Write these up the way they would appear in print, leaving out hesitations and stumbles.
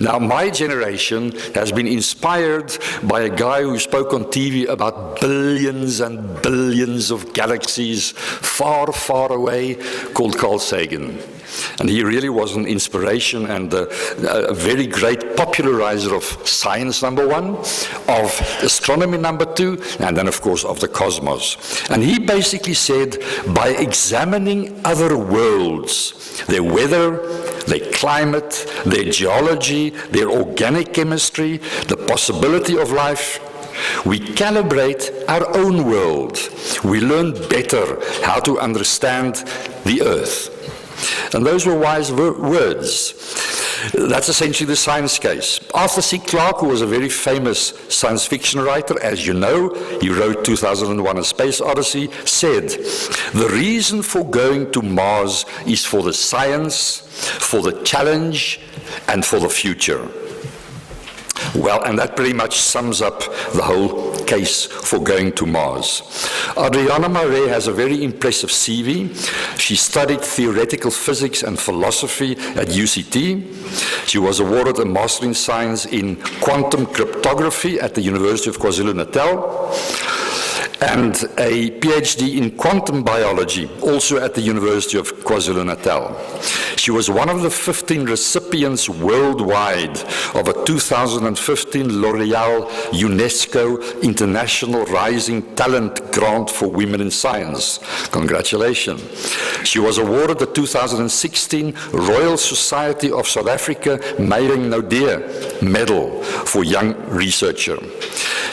Now, my generation has been inspired by a guy who spoke on TV about billions and billions of galaxies far, far away, called Carl Sagan. And he really was an inspiration and a very great popularizer of science, number one, of astronomy, number two, and then, of course, of the cosmos. And he basically said, by examining other worlds, their weather, their climate, their geology, their organic chemistry, the possibility of life, we calibrate our own world. We learn better how to understand the Earth. And those were wise words. That's essentially the science case. Arthur C. Clarke, who was a very famous science fiction writer, as you know, he wrote 2001: A Space Odyssey, said, the reason for going to Mars is for the science, for the challenge, and for the future. Well, and that pretty much sums up the whole case for going to Mars. Adriana Marais has a very impressive CV. She studied theoretical physics and philosophy at UCT. She was awarded a Master in Science in Quantum Cryptography at the University of KwaZulu-Natal, and a PhD in quantum biology, also at the University of KwaZulu-Natal. She was one of the 15 recipients worldwide of a 2015 L'Oreal UNESCO International Rising Talent Grant for Women in Science. Congratulations. She was awarded the 2016 Royal Society of South Africa Meyring Naudé Medal for Young Researcher.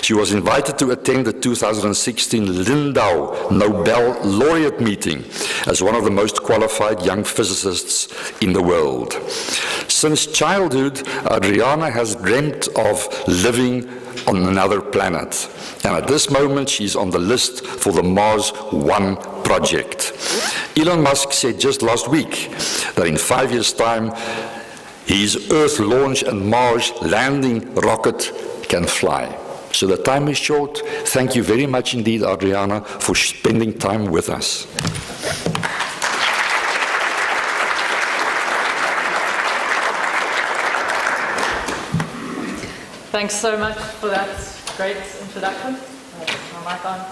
She was invited to attend the 2016 Lindau Nobel Laureate meeting as one of the most qualified young physicists in the world. Since childhood, Adriana has dreamt of living on another planet. And at this moment, she's on the list for the Mars One project. Elon Musk said just last week that in 5 years' time, his Earth launch and Mars landing rocket can fly. So the time is short. Thank you very much indeed, Adriana, for spending time with us. Thanks so much for that great introduction. My mic on.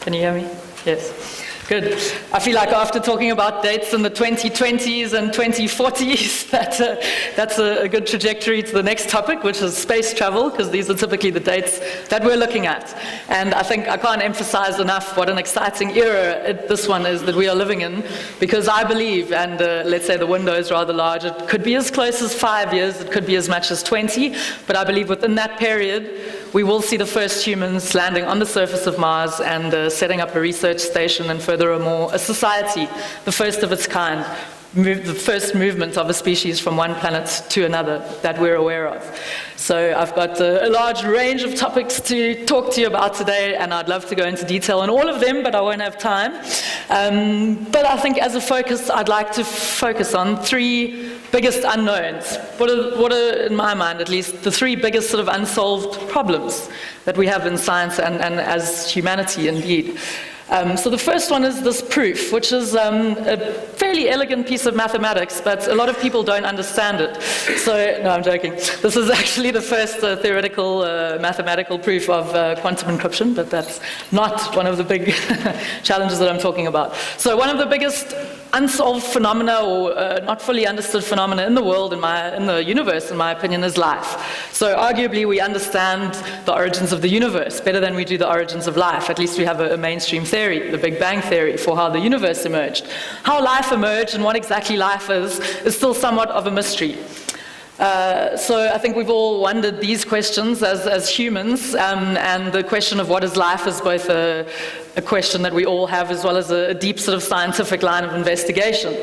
Can you hear me? Yes. Good. I feel like after talking about dates in the 2020s and 2040s, that's a good trajectory to the next topic, which is space travel, because these are typically the dates that we're looking at. And I think I can't emphasize enough what an exciting era this one is that we are living in, because I believe, and let's say the window is rather large, it could be as close as 5 years, it could be as much as 20, but I believe within that period, we will see the first humans landing on the surface of Mars and setting up a research station and furthermore a society, the first of its kind, the first movement of a species from one planet to another that we're aware of. So I've got a large range of topics to talk to you about today, and I'd love to go into detail on all of them, but I won't have time. But I think as a focus, I'd like to focus on three biggest unknowns. What are, in my mind at least, the three biggest sort of unsolved problems that we have in science and as humanity indeed. So the first one is this proof, which is a fairly elegant piece of mathematics, but a lot of people don't understand it. So, no, I'm joking. This is actually the first theoretical mathematical proof of quantum encryption, but that's not one of the big challenges that I'm talking about. So one of the biggest unsolved phenomena or not fully understood phenomena in the world, in the universe, in my opinion, is life. So arguably we understand the origins of the universe better than we do the origins of life. At least we have a mainstream theory, the Big Bang theory, for how the universe emerged. How life emerged and what exactly life is still somewhat of a mystery. So I think we've all wondered these questions as humans, and the question of what is life is both a question that we all have as well as a deep sort of scientific line of investigation.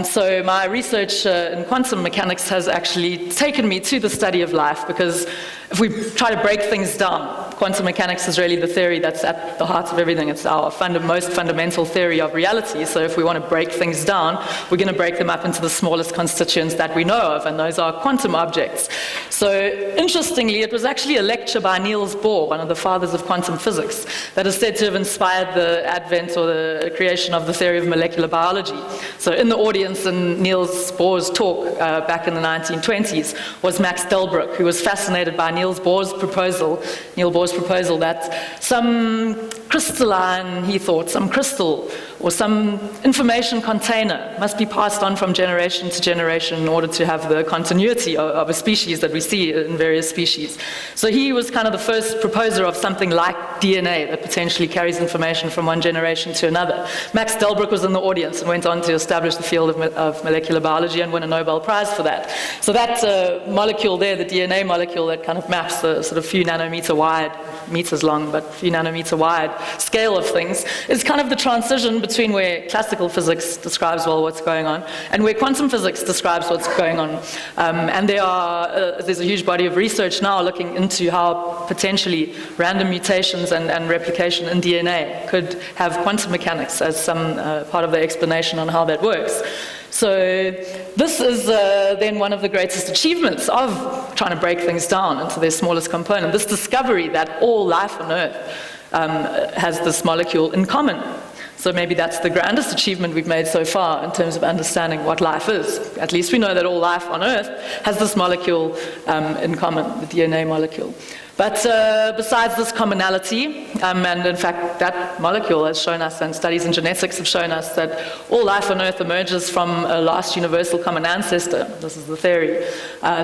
So my research in quantum mechanics has actually taken me to the study of life, because if we try to break things down, quantum mechanics is really the theory that's at the heart of everything. It's our most fundamental theory of reality. So if we want to break things down, we're going to break them up into the smallest constituents that we know of, and those are quantum objects. So interestingly, it was actually a lecture by Niels Bohr, one of the fathers of quantum physics, that is said to have inspired the advent or the creation of the theory of molecular biology. So in the audience in Niels Bohr's talk back in the 1920s was Max Delbruck, who was fascinated by Niels Bohr's proposal that some crystalline, he thought, some crystal or some information container must be passed on from generation to generation in order to have the continuity of a species that we see in various species. So he was kind of the first proposer of something like DNA that potentially carries information from one generation to another. Max Delbruck was in the audience and went on to establish the field of molecular biology and win a Nobel Prize for that. So that molecule there, the DNA molecule that kind of maps the sort of few nanometer wide, meters long, but few nanometer wide scale of things, is kind of the transition between where classical physics describes, well, what's going on, and where quantum physics describes what's going on. And there's a huge body of research now looking into how potentially random mutations and replication in DNA could have quantum mechanics as some part of the explanation on how that works. So this is then one of the greatest achievements of trying to break things down into their smallest component, this discovery that all life on Earth has this molecule in common. So maybe that's the grandest achievement we've made so far in terms of understanding what life is. At least we know that all life on Earth has this molecule in common, the DNA molecule. But besides this commonality, and in fact that molecule has shown us, and studies in genetics have shown us, that all life on Earth emerges from a last universal common ancestor. This is the theory.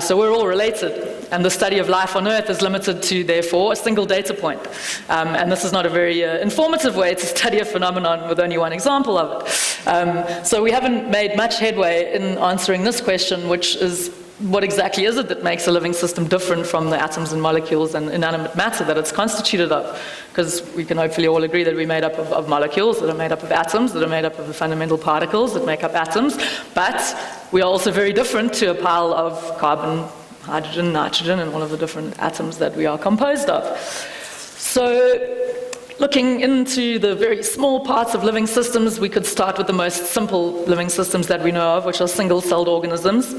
So we're all related. And the study of life on Earth is limited to, therefore, a single data point. And this is not a very informative way to study a phenomenon with only one example of it. So we haven't made much headway in answering this question, which is, what exactly is it that makes a living system different from the atoms and molecules and inanimate matter that it's constituted of? Because we can hopefully all agree that we're made up of molecules, that are made up of atoms, that are made up of the fundamental particles that make up atoms, but we are also very different to a pile of carbon, hydrogen, nitrogen, and all of the different atoms that we are composed of. So looking into the very small parts of living systems, we could start with the most simple living systems that we know of, which are single-celled organisms.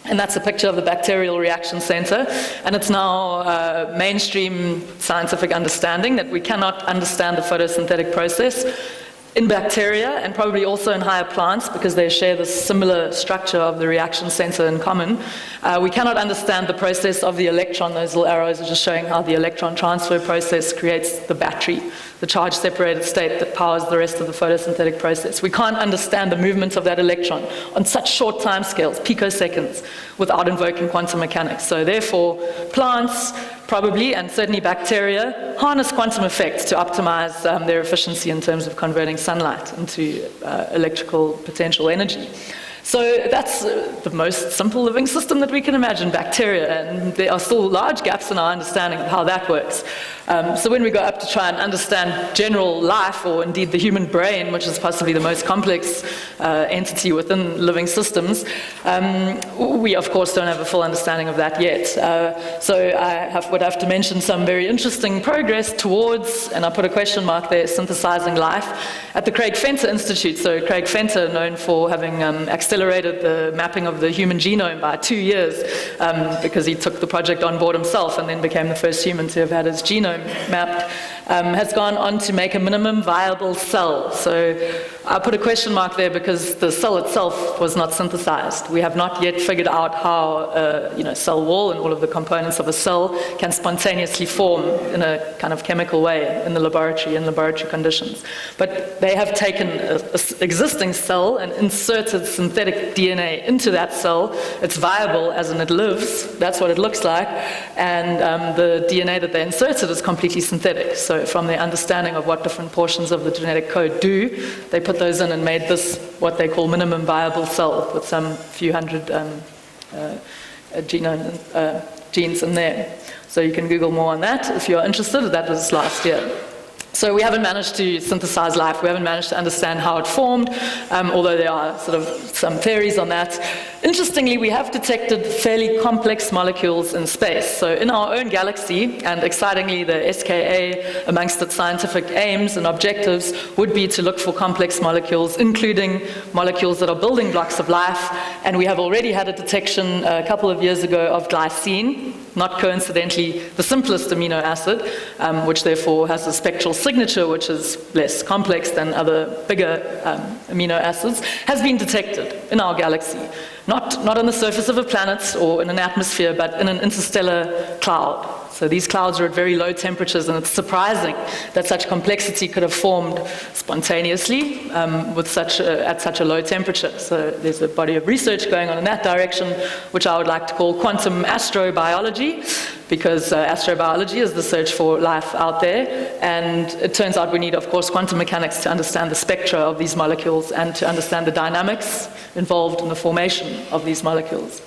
And that's a picture of the bacterial reaction center. And it's now mainstream scientific understanding that we cannot understand the photosynthetic process in bacteria, and probably also in higher plants, because they share this similar structure of the reaction center in common. We cannot understand the process of the electron. Those little arrows are just showing how the electron transfer process creates the battery, the charge-separated state that powers the rest of the photosynthetic process. We can't understand the movement of that electron on such short time scales, picoseconds, without invoking quantum mechanics. So therefore, plants, probably, and certainly bacteria, harness quantum effects to optimize their efficiency in terms of converting sunlight into electrical potential energy. So that's the most simple living system that we can imagine, bacteria, and there are still large gaps in our understanding of how that works. So when we go up to try and understand general life, or indeed the human brain, which is possibly the most complex entity within living systems, we of course don't have a full understanding of that yet. So I would have to mention some very interesting progress towards, and I put a question mark there, synthesizing life at the Craig Fenter Institute. So Craig Fenter, known for having accelerated the mapping of the human genome by 2 years because he took the project on board himself and then became the first human to have had his genome mapped, has gone on to make a minimum viable cell. So I put a question mark there because the cell itself was not synthesized. We have not yet figured out how cell wall and all of the components of a cell can spontaneously form in a kind of chemical way in the laboratory, in laboratory conditions. But they have taken an existing cell and inserted synthetic DNA into that cell. It's viable as in it lives. That's what it looks like. And the DNA that they inserted is completely synthetic. So from their understanding of what different portions of the genetic code do, they put those in and made this what they call minimum viable cell with some few hundred genes in there. So you can Google more on that if you're interested. That was last year. So we haven't managed to synthesize life. We haven't managed to understand how it formed, although there are sort of some theories on that. Interestingly, we have detected fairly complex molecules in space. So in our own galaxy, and excitingly, the SKA, amongst its scientific aims and objectives, would be to look for complex molecules, including molecules that are building blocks of life. And we have already had a detection a couple of years ago of glycine, not coincidentally the simplest amino acid, which therefore has a spectral signature which is less complex than other bigger amino acids, has been detected in our galaxy. Not on the surface of a planet or in an atmosphere, but in an interstellar cloud. So these clouds are at very low temperatures, and it's surprising that such complexity could have formed spontaneously at such a low temperature. So there's a body of research going on in that direction, which I would like to call quantum astrobiology, because astrobiology is the search for life out there, and it turns out we need, of course, quantum mechanics to understand the spectra of these molecules and to understand the dynamics involved in the formation of these molecules.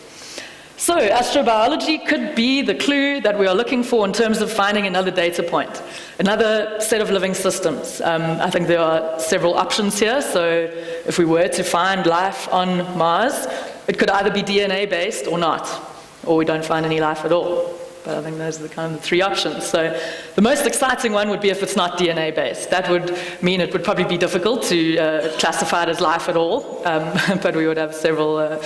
So astrobiology could be the clue that we are looking for in terms of finding another data point, another set of living systems. I think there are several options here. So if we were to find life on Mars, it could either be DNA-based or not, or we don't find any life at all. But I think those are the kind of the three options. So the most exciting one would be if it's not DNA-based. That would mean it would probably be difficult to classify it as life at all, but we would have several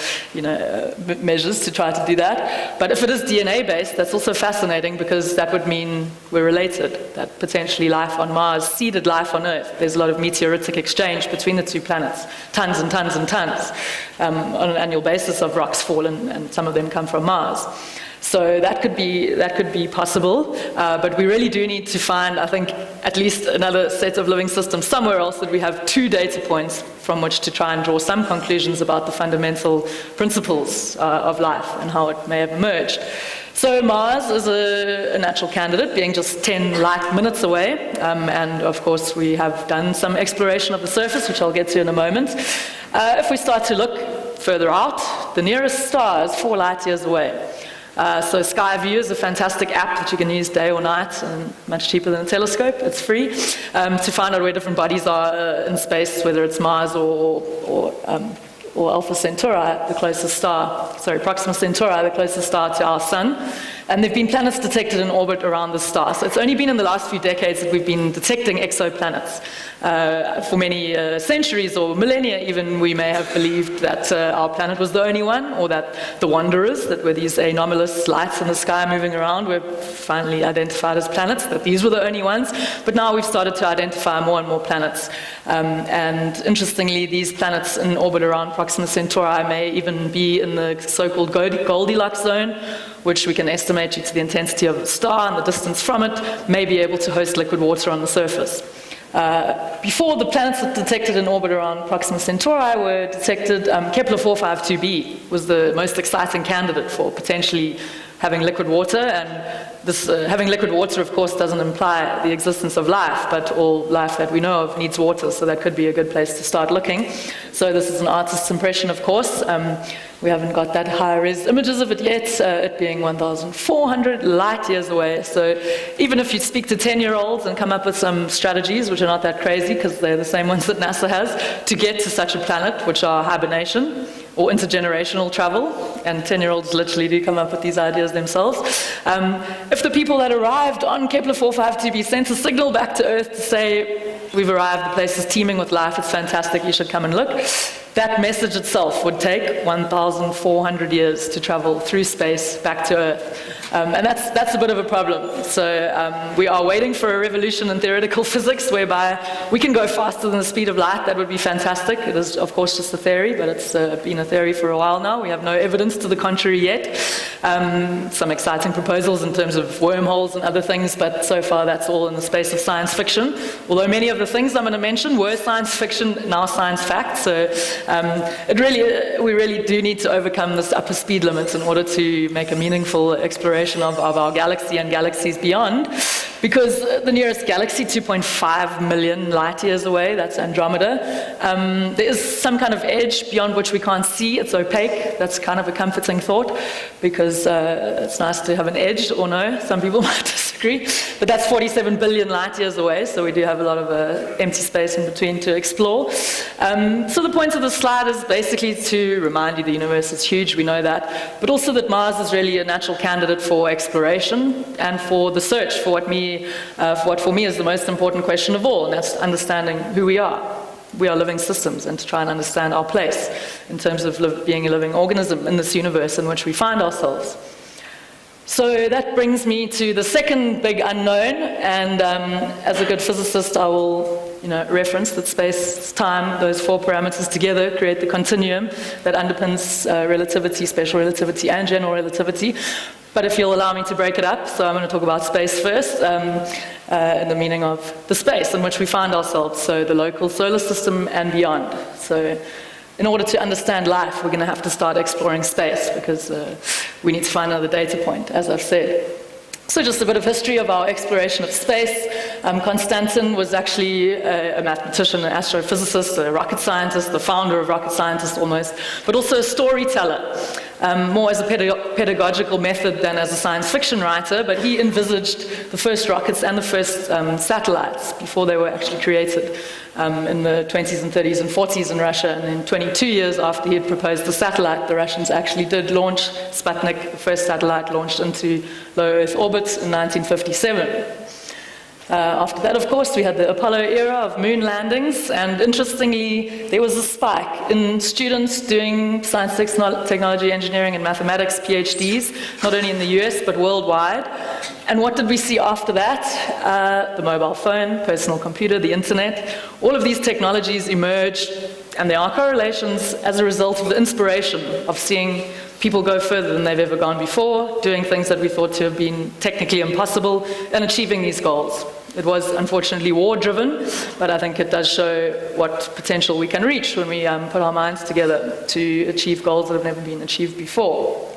measures to try to do that. But if it is DNA-based, that's also fascinating, because that would mean we're related, that potentially life on Mars seeded life on Earth. There's a lot of meteoritic exchange between the two planets, tons and tons and tons on an annual basis of rocks fall, and some of them come from Mars. So that could be possible, but we really do need to find, I think, at least another set of living systems somewhere else that we have two data points from which to try and draw some conclusions about the fundamental principles of life and how it may have emerged. So Mars is a natural candidate, being just 10 light minutes away, and of course we have done some exploration of the surface, which I'll get to in a moment. If we start to look further out, the nearest star is 4 light years away. So Skyview is a fantastic app that you can use day or night, and much cheaper than a telescope. It's free to find out where different bodies are in space, whether it's Mars or Alpha Centauri, the closest star. Sorry, Proxima Centauri, the closest star to our sun. And there have been planets detected in orbit around the star. So it's only been in the last few decades that we've been detecting exoplanets. For many centuries or millennia even, we may have believed that our planet was the only one, or that the wanderers, that were these anomalous lights in the sky moving around, were finally identified as planets, that these were the only ones. But now we've started to identify more and more planets. And interestingly, these planets in orbit around Proxima Centauri may even be in the so-called Goldilocks zone, which we can estimate due to the intensity of the star and the distance from it, may be able to host liquid water on the surface. Before the planets that detected in orbit around Proxima Centauri were detected, Kepler 452b was the most exciting candidate for potentially having liquid water, and this having liquid water, of course, doesn't imply the existence of life, but all life that we know of needs water, so that could be a good place to start looking. So this is an artist's impression, of course. We haven't got that high-res images of it yet, it being 1,400 light years away. So even if you speak to 10-year-olds and come up with some strategies, which are not that crazy because they're the same ones that NASA has, to get to such a planet, which are hibernation or intergenerational travel, and 10-year-olds literally do come up with these ideas themselves. If the people that arrived on Kepler 452b sent a signal back to Earth to say, we've arrived, the place is teeming with life, it's fantastic, you should come and look, that message itself would take 1,400 years to travel through space back to Earth. And that's a bit of a problem. So we are waiting for a revolution in theoretical physics whereby we can go faster than the speed of light. That would be fantastic. It is, of course, just a theory, but it's been a theory for a while now. We have no evidence to the contrary yet. Some exciting proposals in terms of wormholes and other things, but so far that's all in the space of science fiction. Although many of the things I'm going to mention were science fiction, now science fact. So we really do need to overcome this upper speed limit in order to make a meaningful exploration of our galaxy and galaxies beyond, because the nearest galaxy, 2.5 million light years away, that's Andromeda, there is some kind of edge beyond which we can't see. It's opaque. That's kind of a comforting thought, because it's nice to have an edge, or no, some people might disagree. degree. But that's 47 billion light years away, so we do have a lot of empty space in between to explore. So the point of the slide is basically to remind you the universe is huge, we know that, but also that Mars is really a natural candidate for exploration and for the search for what for me is the most important question of all, and that's understanding who we are. We are living systems, and to try and understand our place in terms of being a living organism in this universe in which we find ourselves. So that brings me to the second big unknown, and as a good physicist I will reference that space, time, those four parameters together create the continuum that underpins relativity, special relativity and general relativity. But if you'll allow me to break it up, so I'm going to talk about space first, in the meaning of the space in which we find ourselves, so the local solar system and beyond. So in order to understand life, we're going to have to start exploring space, because we need to find another data point, as I've said. So just a bit of history of our exploration of space. Konstantin was actually a mathematician, an astrophysicist, a rocket scientist, the founder of rocket scientists almost, but also a storyteller, more as a pedagogical method than as a science fiction writer, but he envisaged the first rockets and the first satellites before they were actually created in the 20s and 30s and 40s in Russia, and then 22 years after he had proposed the satellite, the Russians actually did launch Sputnik, the first satellite launched into low Earth orbit in 1957. After that, of course, we had the Apollo era of moon landings, and interestingly, there was a spike in students doing science, technology, engineering, and mathematics PhDs, not only in the US, but worldwide. And what did we see after that? The mobile phone, personal computer, the internet. All of these technologies emerged, and there are correlations as a result of the inspiration of seeing people go further than they've ever gone before, doing things that we thought to have been technically impossible, and achieving these goals. It was unfortunately war-driven, but I think it does show what potential we can reach when we put our minds together to achieve goals that have never been achieved before.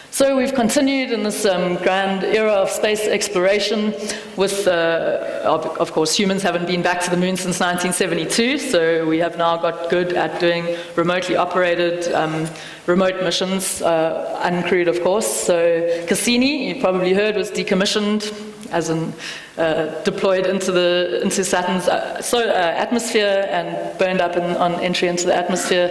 So we've continued in this grand era of space exploration with, of course, humans haven't been back to the moon since 1972, so we have now got good at doing remotely operated remote missions, uncrewed, of course. So Cassini, you probably heard, was decommissioned, as in deployed into Saturn's atmosphere and burned up on entry into the atmosphere.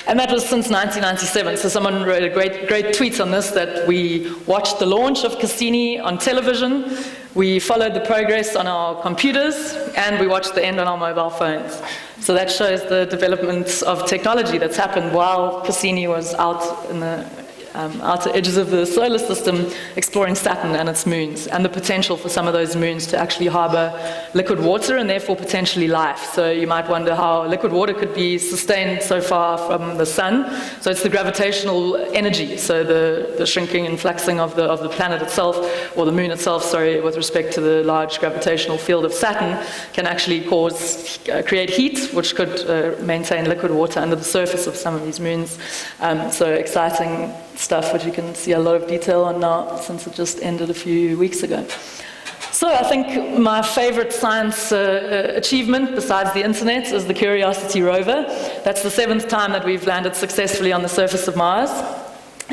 And that was since 1997. So someone wrote a great tweet on this, that we watched the launch of Cassini on television, we followed the progress on our computers, and we watched the end on our mobile phones. So that shows the development of technology that's happened while Cassini was out in the outer edges of the solar system exploring Saturn and its moons, and the potential for some of those moons to actually harbor liquid water and therefore potentially life. So you might wonder how liquid water could be sustained so far from the sun. So it's the gravitational energy, so the shrinking and fluxing of the planet itself, or the moon itself, sorry, with respect to the large gravitational field of Saturn, can actually create heat, which could maintain liquid water under the surface of some of these moons. So exciting stuff, which you can see a lot of detail on now, since it just ended a few weeks ago. So I think my favorite science achievement, besides the internet, is the Curiosity rover. That's the 7th time that we've landed successfully on the surface of Mars.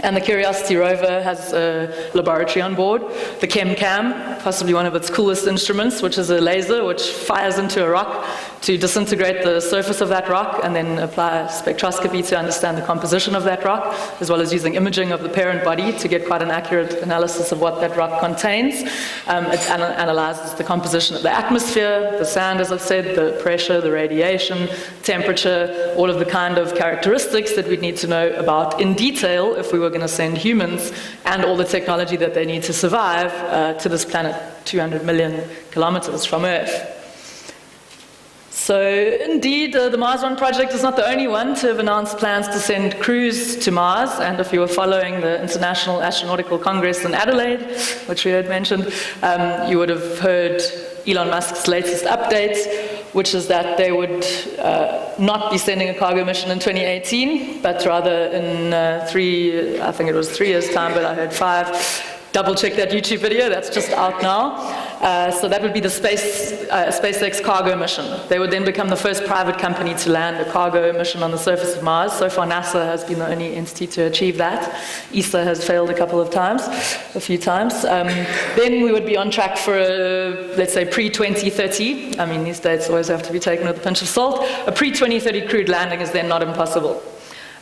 And the Curiosity rover has a laboratory on board, the ChemCam, possibly one of its coolest instruments, which is a laser which fires into a rock to disintegrate the surface of that rock, and then apply spectroscopy to understand the composition of that rock, as well as using imaging of the parent body to get quite an accurate analysis of what that rock contains. It analyzes the composition of the atmosphere, the sand, as I've said, the pressure, the radiation, temperature, all of the kind of characteristics that we'd need to know about in detail if we were going to send humans and all the technology that they need to survive to this planet 200 million kilometers from Earth. So indeed, the Mars One project is not the only one to have announced plans to send crews to Mars, and if you were following the International Astronautical Congress in Adelaide, which we had mentioned, you would have heard Elon Musk's latest update, which is that they would not be sending a cargo mission in 2018, but rather in I think it was 3 years' time, but I heard 5. Double check that YouTube video, that's just out now. So that would be the SpaceX cargo mission. They would then become the first private company to land a cargo mission on the surface of Mars. So far, NASA has been the only entity to achieve that. ESA has failed a few times. Then we would be on track for, let's say, pre-2030. I mean, these dates always have to be taken with a pinch of salt. A pre-2030 crewed landing is then not impossible.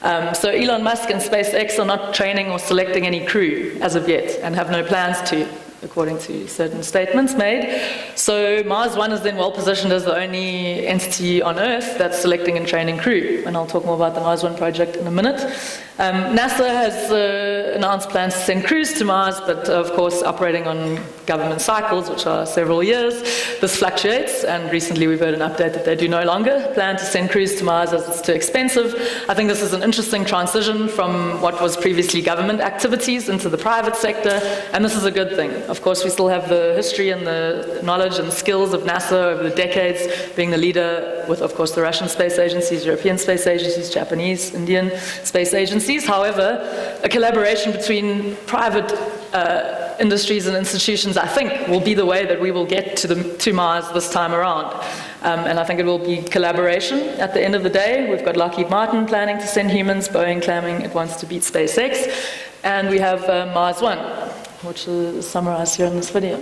So Elon Musk and SpaceX are not training or selecting any crew as of yet, and have no plans to, according to certain statements made. So Mars One is then well positioned as the only entity on Earth that's selecting and training crew, and I'll talk more about the Mars One project in a minute. NASA has announced plans to send crews to Mars, but of course operating on government cycles, which are several years. This fluctuates, and recently we've heard an update that they do no longer plan to send crews to Mars as it's too expensive. I think this is an interesting transition from what was previously government activities into the private sector, and this is a good thing. Of course, we still have the history and the knowledge and skills of NASA over the decades, being the leader with, of course, the Russian space agencies, European space agencies, Japanese, Indian space agencies. However, a collaboration between private industries and institutions, I think, will be the way that we will get to Mars this time around. And I think it will be collaboration at the end of the day. We've got Lockheed Martin planning to send humans, Boeing claiming it wants to beat SpaceX, and we have Mars One, which is summarized here in this video.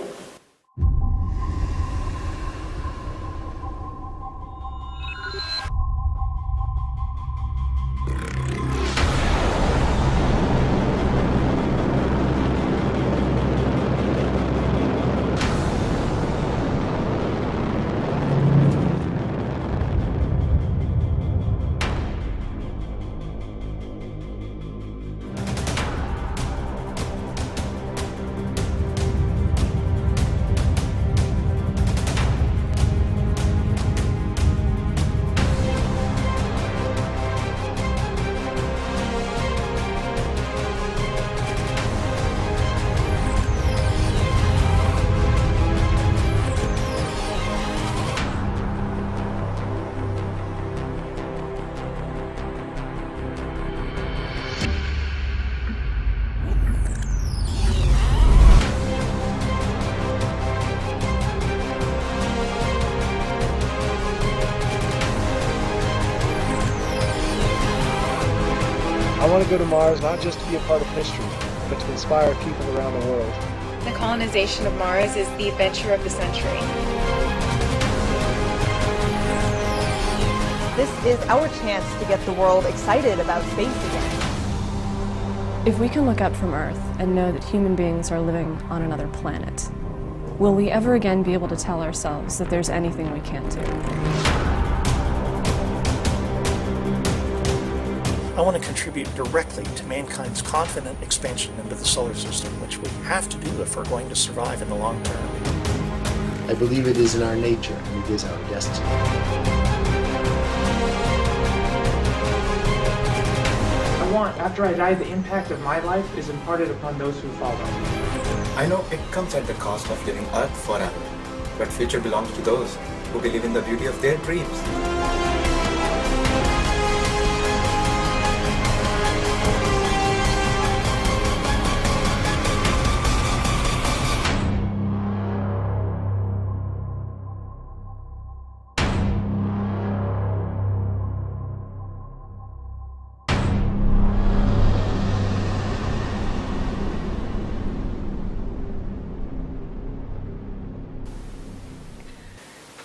I want to go to Mars not just to be a part of history, but to inspire people around the world. The colonization of Mars is the adventure of the century. This is our chance to get the world excited about space again. If we can look up from Earth and know that human beings are living on another planet, will we ever again be able to tell ourselves that there's anything we can't do? I want to contribute directly to mankind's confident expansion into the solar system, which we have to do if we're going to survive in the long term. I believe it is in our nature and it is our destiny. I want, after I die, the impact of my life is imparted upon those who follow. I know it comes at the cost of living Earth forever, but future belongs to those who believe in the beauty of their dreams.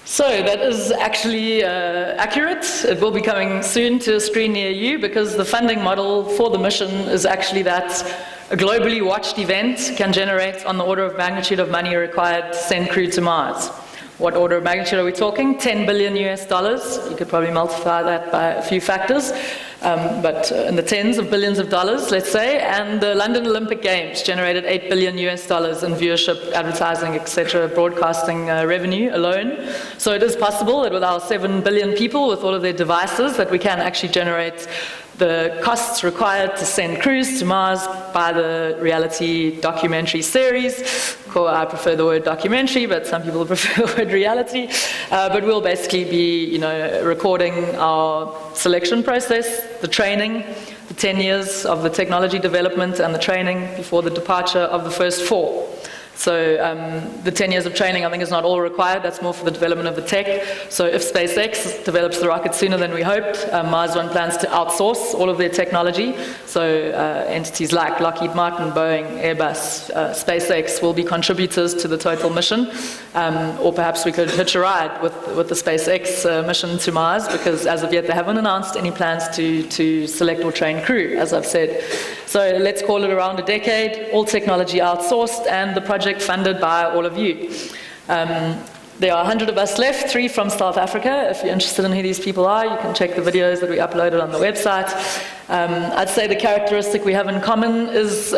So that is actually accurate. It will be coming soon to a screen near you, because the funding model for the mission is actually that a globally watched event can generate on the order of magnitude of money required to send crew to Mars. What order of magnitude are we talking? $10 billion US. You could probably multiply that by a few factors, but in the tens of billions of dollars, let's say. And the London Olympic Games generated $8 billion US in viewership, advertising, etc., broadcasting revenue alone. So it is possible that with our 7 billion people, with all of their devices, that we can actually generate the costs required to send crews to Mars by the reality documentary series. I prefer the word documentary, but some people prefer the word reality. But we'll basically be, recording our selection process, the training, the 10 years of the technology development and the training before the departure of the first 4. So the 10 years of training, I think, is not all required. That's more for the development of the tech. So if SpaceX develops the rocket sooner than we hoped, Mars One plans to outsource all of their technology. So entities like Lockheed Martin, Boeing, Airbus, SpaceX will be contributors to the total mission. Or perhaps we could hitch a ride with the SpaceX mission to Mars, because as of yet they haven't announced any plans to select or train crew, as I've said. So let's call it around a decade, all technology outsourced, and the project funded by all of you. There are 100 of us left, 3 from South Africa. If you're interested in who these people are, you can check the videos that we uploaded on the website. I'd say the characteristic we have in common is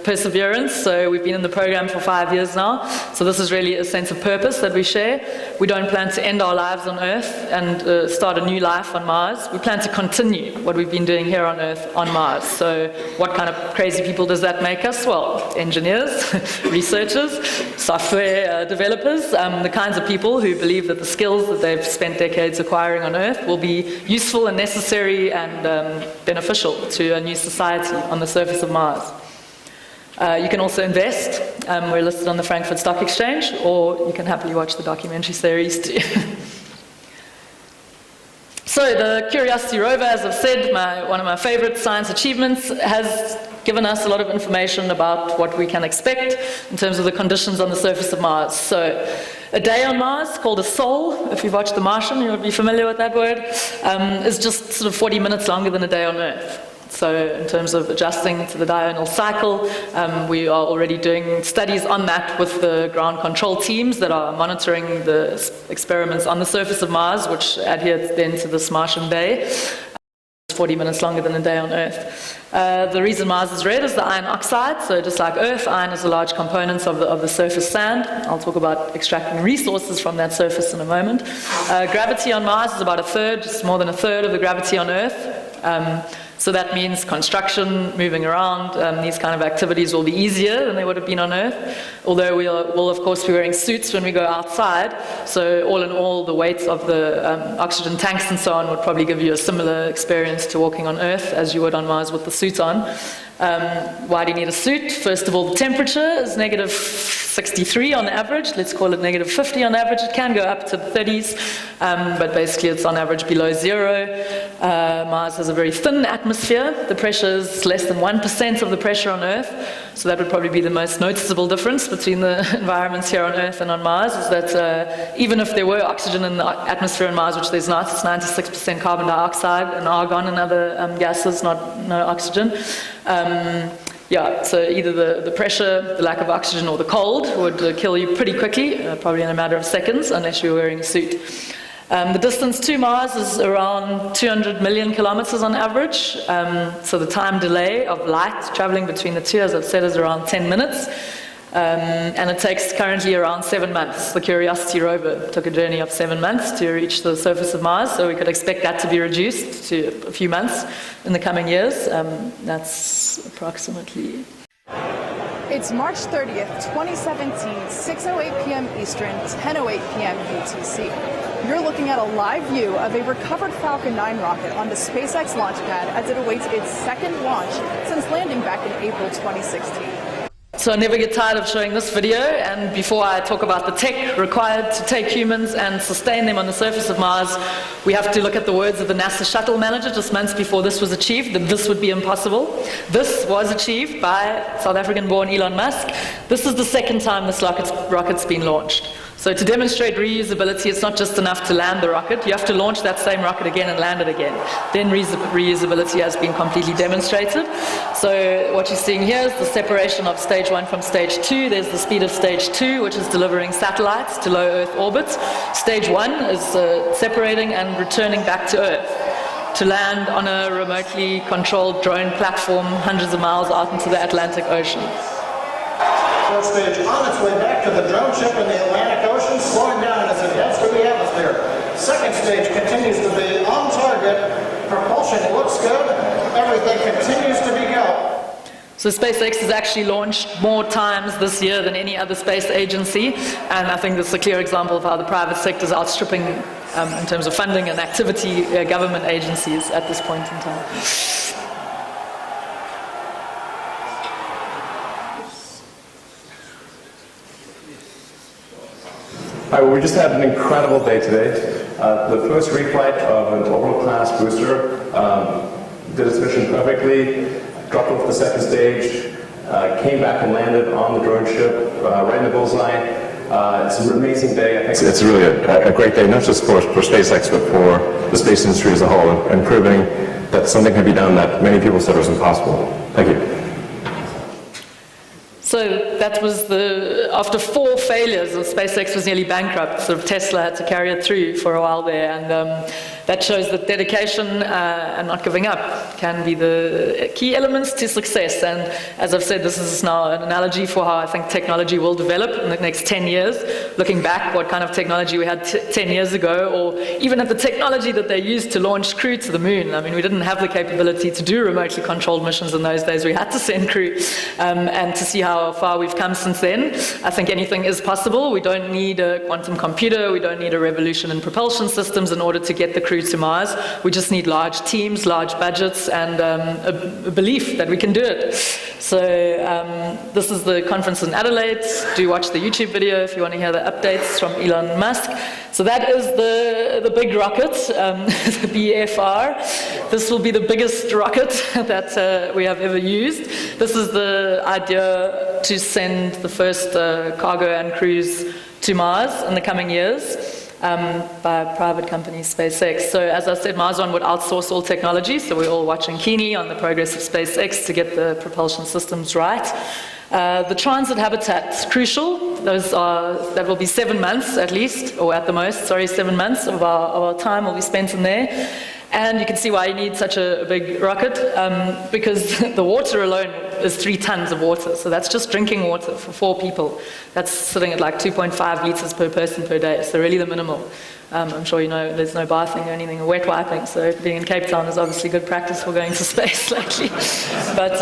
perseverance. So we've been in the program for 5 years now. So this is really a sense of purpose that we share. We don't plan to end our lives on Earth and start a new life on Mars. We plan to continue what we've been doing here on Earth on Mars. So what kind of crazy people does that make us? Well, engineers, researchers, software developers, the kinds of people who believe that the skills that they've spent decades acquiring on Earth will be useful and necessary and beneficial to a new society on the surface of Mars. You can also invest. We're listed on the Frankfurt Stock Exchange, or you can happily watch the documentary series too. So the Curiosity rover, as I've said, one of my favorite science achievements, has given us a lot of information about what we can expect in terms of the conditions on the surface of Mars. So a day on Mars, called a sol, if you've watched The Martian, you would be familiar with that word, is just sort of 40 minutes longer than a day on Earth. So in terms of adjusting to the diurnal cycle, we are already doing studies on that with the ground control teams that are monitoring the experiments on the surface of Mars, which adhere then to this Martian day. 40 minutes longer than a day on Earth. The reason Mars is red is the iron oxide. So just like Earth, iron is a large component of the surface sand. I'll talk about extracting resources from that surface in a moment. Gravity on Mars is about a third, just more than a third of the gravity on Earth. So that means construction, moving around, these kind of activities will be easier than they would have been on Earth. Although we'll of course be wearing suits when we go outside. So all in all, the weight of the oxygen tanks and so on would probably give you a similar experience to walking on Earth as you would on Mars with the suit on. Why do you need a suit? First of all, the temperature is negative 63 on average. Let's call it negative 50 on average. It can go up to the 30s, but basically it's on average below zero. Mars has a very thin atmosphere. The pressure is less than 1% of the pressure on Earth. So that would probably be the most noticeable difference between the environments here on Earth and on Mars, is that even if there were oxygen in the atmosphere on Mars, which there's not, it's 96% carbon dioxide and argon and other gases, no oxygen. Yeah, so either the pressure, the lack of oxygen, or the cold would kill you pretty quickly, probably in a matter of seconds, unless you're wearing a suit. The distance to Mars is around 200 million kilometers on average. So the time delay of light traveling between the two, as I've said, is around 10 minutes. And it takes currently around 7 months. The Curiosity rover took a journey of 7 months to reach the surface of Mars, so we could expect that to be reduced to a few months in the coming years. That's approximately... It's March 30th, 2017, 6:08 p.m. Eastern, 10:08 p.m. UTC. You're looking at a live view of a recovered Falcon 9 rocket on the SpaceX launch pad as it awaits its second launch since landing back in April 2016. So I never get tired of showing this video, and before I talk about the tech required to take humans and sustain them on the surface of Mars, we have to look at the words of the NASA shuttle manager just months before this was achieved, that this would be impossible. This was achieved by South African-born Elon Musk. This is the second time this rocket's been launched. So to demonstrate reusability, it's not just enough to land the rocket. You have to launch that same rocket again and land it again. Then reusability has been completely demonstrated. So what you're seeing here is the separation of stage 1 from stage 2. There's the speed of stage 2, which is delivering satellites to low Earth orbits. Stage 1 is separating and returning back to Earth to land on a remotely controlled drone platform hundreds of miles out into the Atlantic Ocean. First stage on its way back to the drone ship in the Atlantic Ocean, slowing down as it heads for the atmosphere. Second stage continues to be on target. Propulsion looks good. Everything continues to be go. So SpaceX has actually launched more times this year than any other space agency, and I think this is a clear example of how the private sector is outstripping, in terms of funding and activity, government agencies at this point in time. Hi, well, we just had an incredible day today. The first reflight of an orbital class booster did its mission perfectly, dropped off the second stage, came back and landed on the drone ship right in the bullseye. It's an amazing day. I think it's really a great day, not just for SpaceX, but for the space industry as a whole, and proving that something can be done that many people said was impossible. Thank you. So that was after 4 failures, SpaceX was nearly bankrupt. Sort of Tesla had to carry it through for a while there, and that shows that dedication and not giving up can be the key elements to success. And as I've said, this is now an analogy for how I think technology will develop in the next 10 years. Looking back, what kind of technology we had 10 years ago, or even at the technology that they used to launch crew to the moon. I mean, we didn't have the capability to do remotely controlled missions in those days. We had to send crew, and to see how far we've come since then. I think anything is possible. We don't need a quantum computer. We don't need a revolution in propulsion systems in order to get the crew to Mars. We just need large teams, large budgets, and a belief that we can do it. So this is the conference in Adelaide. Do watch the YouTube video if you want to hear the updates from Elon Musk. So that is the big rocket, the BFR. This will be the biggest rocket that we have ever used. This is the idea to send the first cargo and crews to Mars in the coming years by a private company, SpaceX. So as I said, Mars One would outsource all technology, so we're all watching keenly on the progress of SpaceX to get the propulsion systems right. The transit habitat is crucial. That will be 7 months at least, or at the most, 7 months of our time will be spent in there. And you can see why you need such a big rocket, because the water alone is 3 tons of water. So that's just drinking water for 4 people. That's sitting at like 2.5 liters per person per day. So really the minimal. I'm sure you know there's no bathing or anything, or wet wiping. So being in Cape Town is obviously good practice for going to space lately. But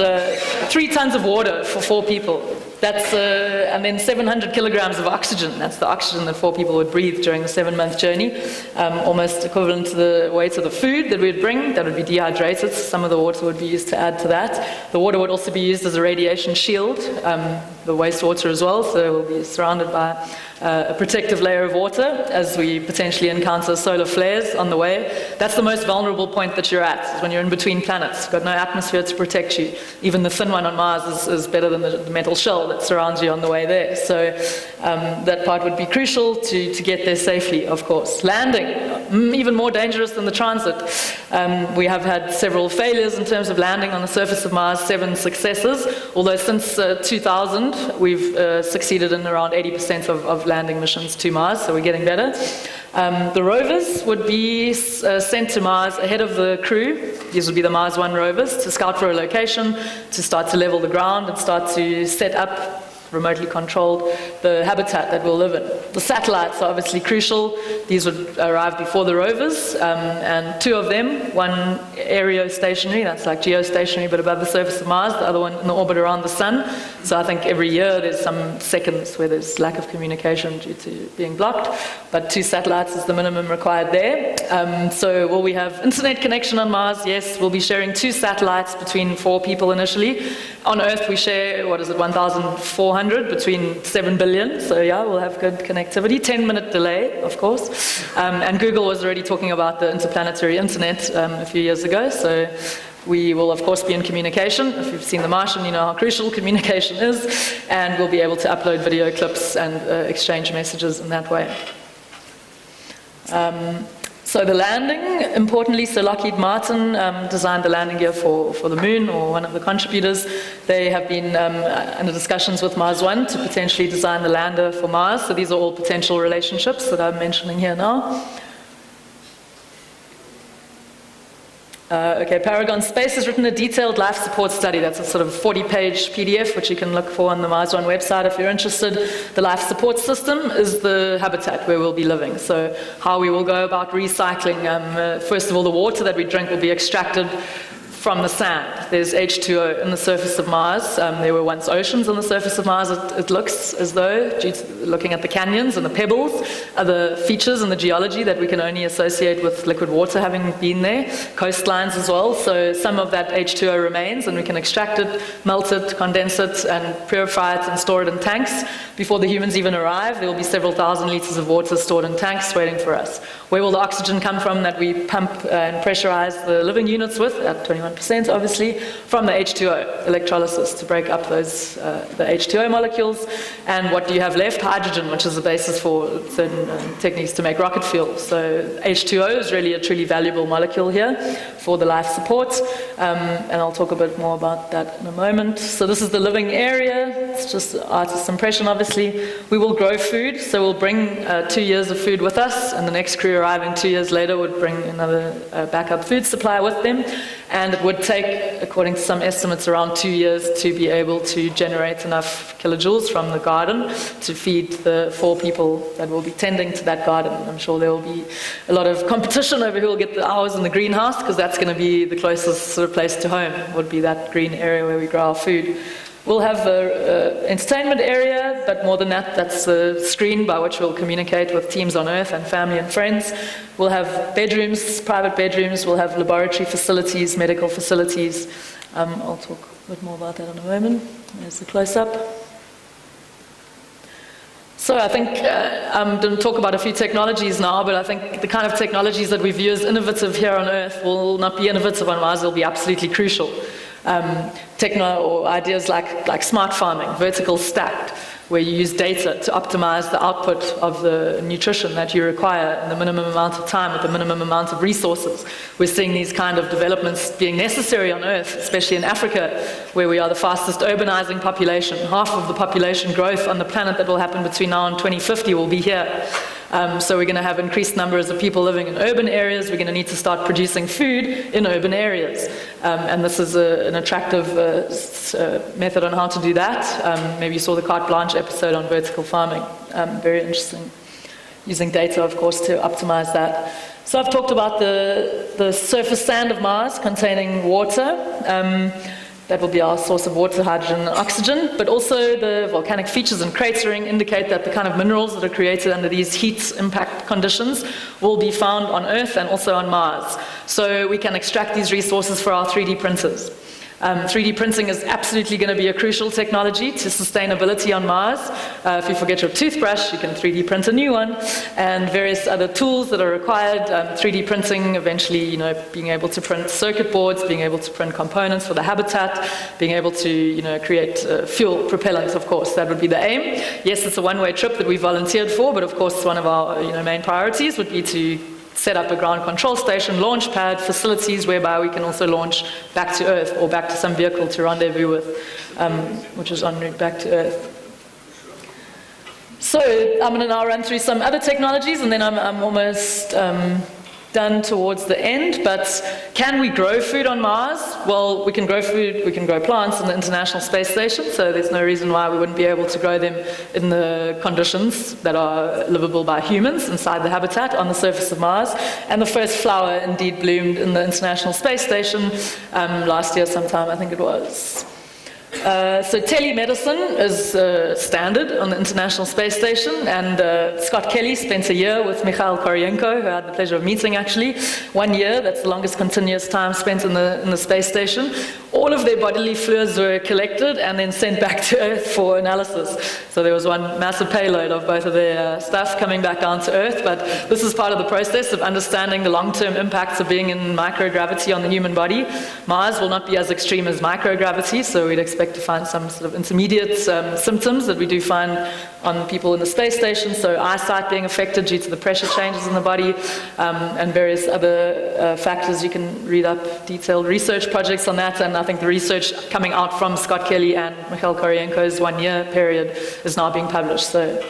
3 tons of water for 4 people. That's, and then 700 kilograms of oxygen. That's the oxygen that 4 people would breathe during the 7-month journey. Almost equivalent to the weight of the food that we'd bring. That would be dehydrated. Some of the water would be used to add to that. The water would also be used as a radiation shield, the wastewater as well. So we'll be surrounded by a protective layer of water as we potentially encounter solar flares on the way. That's the most vulnerable point that you're at, is when you're in between planets. You've got no atmosphere to protect you. Even the thin one on Mars is better than the metal shell that surrounds you on the way there. So that part would be crucial to get there safely, of course. Landing, even more dangerous than the transit. We have had several failures in terms of landing on the surface of Mars, 7 successes, although since 2000 we've succeeded in around 80% of landing missions to Mars, so we're getting better. The rovers would be sent to Mars ahead of the crew. These would be the Mars One rovers to scout for a location, to start to level the ground and start to set up, remotely controlled, the habitat that we'll live in. The satellites are obviously crucial. These would arrive before the rovers, and 2 of them, one aerostationary, that's like geostationary but above the surface of Mars, the other one in the orbit around the sun. So I think every year there's some seconds where there's lack of communication due to being blocked, but 2 satellites is the minimum required there. So will we have internet connection on Mars? Yes, we'll be sharing 2 satellites between 4 people initially. On Earth we share, 1,400 between 7 billion, so yeah, we'll have good connectivity. 10-minute delay, of course. And Google was already talking about the interplanetary internet a few years ago, so we will of course be in communication. If you've seen The Martian, you know how crucial communication is, and we'll be able to upload video clips and exchange messages in that way. So the landing, importantly, so Lockheed Martin designed the landing gear for the moon, or one of the contributors. They have been under discussions with Mars One to potentially design the lander for Mars. So these are all potential relationships that I'm mentioning here now. Okay, Paragon Space has written a detailed life support study. That's a sort of 40-page PDF, which you can look for on the Mars One website if you're interested. The life support system is the habitat where we'll be living. So how we will go about recycling. First of all, the water that we drink will be extracted from the sand. There's H2O in the surface of Mars. There were once oceans on the surface of Mars, it looks as though, due to looking at the canyons and the pebbles, other features in the geology that we can only associate with liquid water having been there, coastlines as well. So some of that H2O remains, and we can extract it, melt it, condense it, and purify it and store it in tanks. Before the humans even arrive, there will be several thousand liters of water stored in tanks waiting for us. Where will the oxygen come from that we pump and pressurize the living units with, at 21% obviously, from the H2O, electrolysis to break up those, the H2O molecules. And what do you have left? Hydrogen, which is the basis for certain techniques to make rocket fuel. So H2O is really a truly valuable molecule here for the life support. And I'll talk a bit more about that in a moment. So this is the living area. It's just artist's impression, obviously. We will grow food, so we'll bring 2 years of food with us, and the next crew arriving 2 years later would bring another backup food supply with them. And it would take, according to some estimates, around 2 years to be able to generate enough kilojoules from the garden to feed the 4 people that will be tending to that garden. I'm sure there will be a lot of competition over who will get the hours in the greenhouse, because that's going to be the closest sort of place to home, would be that green area where we grow our food. We'll have an entertainment area, but more than that, that's the screen by which we'll communicate with teams on Earth and family and friends. We'll have bedrooms, private bedrooms. We'll have laboratory facilities, medical facilities. I'll talk a bit more about that in a moment. There's the close-up. So I think I'm going to talk about a few technologies now, but I think the kind of technologies that we view as innovative here on Earth will not be innovative on Mars. They'll be absolutely crucial. Or ideas like smart farming, vertical stacked, where you use data to optimize the output of the nutrition that you require in the minimum amount of time with the minimum amount of resources. We're seeing these kind of developments being necessary on Earth, especially in Africa, where we are the fastest urbanizing population. Half of the population growth on the planet that will happen between now and 2050 will be here. So we're going to have increased numbers of people living in urban areas. We're going to need to start producing food in urban areas. And this is an attractive method on how to do that. Maybe you saw the carte blanche episode on vertical farming. Very interesting. Using data, of course, to optimize that. So I've talked about the surface sand of Mars containing water. That will be our source of water, hydrogen, and oxygen. But also the volcanic features and cratering indicate that the kind of minerals that are created under these heat impact conditions will be found on Earth and also on Mars. So we can extract these resources for our 3D printers. 3D printing is absolutely going to be a crucial technology to sustainability on Mars. If you forget your toothbrush, you can 3D print a new one, and various other tools that are required. 3D printing, eventually, being able to print circuit boards, being able to print components for the habitat, being able to, create fuel propellant, of course. That would be the aim. Yes, it's a one-way trip that we volunteered for, but of course, one of our main priorities would be to set up a ground control station, launch pad, facilities whereby we can also launch back to Earth or back to some vehicle to rendezvous with, which is en route back to Earth. So I'm going to now run through some other technologies, and then I'm almost done towards the end. But can we grow food on Mars? Well, we can grow food, we can grow plants in the International Space Station, so there's no reason why we wouldn't be able to grow them in the conditions that are livable by humans inside the habitat on the surface of Mars. And the first flower indeed bloomed in the International Space Station last year sometime, I think it was. So telemedicine is standard on the International Space Station, and Scott Kelly spent a year with Mikhail Koryenko, who I had the pleasure of meeting actually. 1 year, that's the longest continuous time spent in the space station. All of their bodily fluids were collected and then sent back to Earth for analysis. So there was one massive payload of both of their stuff coming back down to Earth, but this is part of the process of understanding the long-term impacts of being in microgravity on the human body. Mars will not be as extreme as microgravity, so we'd expect to find some sort of intermediate symptoms that we do find on people in the space station, so eyesight being affected due to the pressure changes in the body, and various other factors. You can read up detailed research projects on that, and I think the research coming out from Scott Kelly and Mikhail Koryenko's 1 year period is now being published, so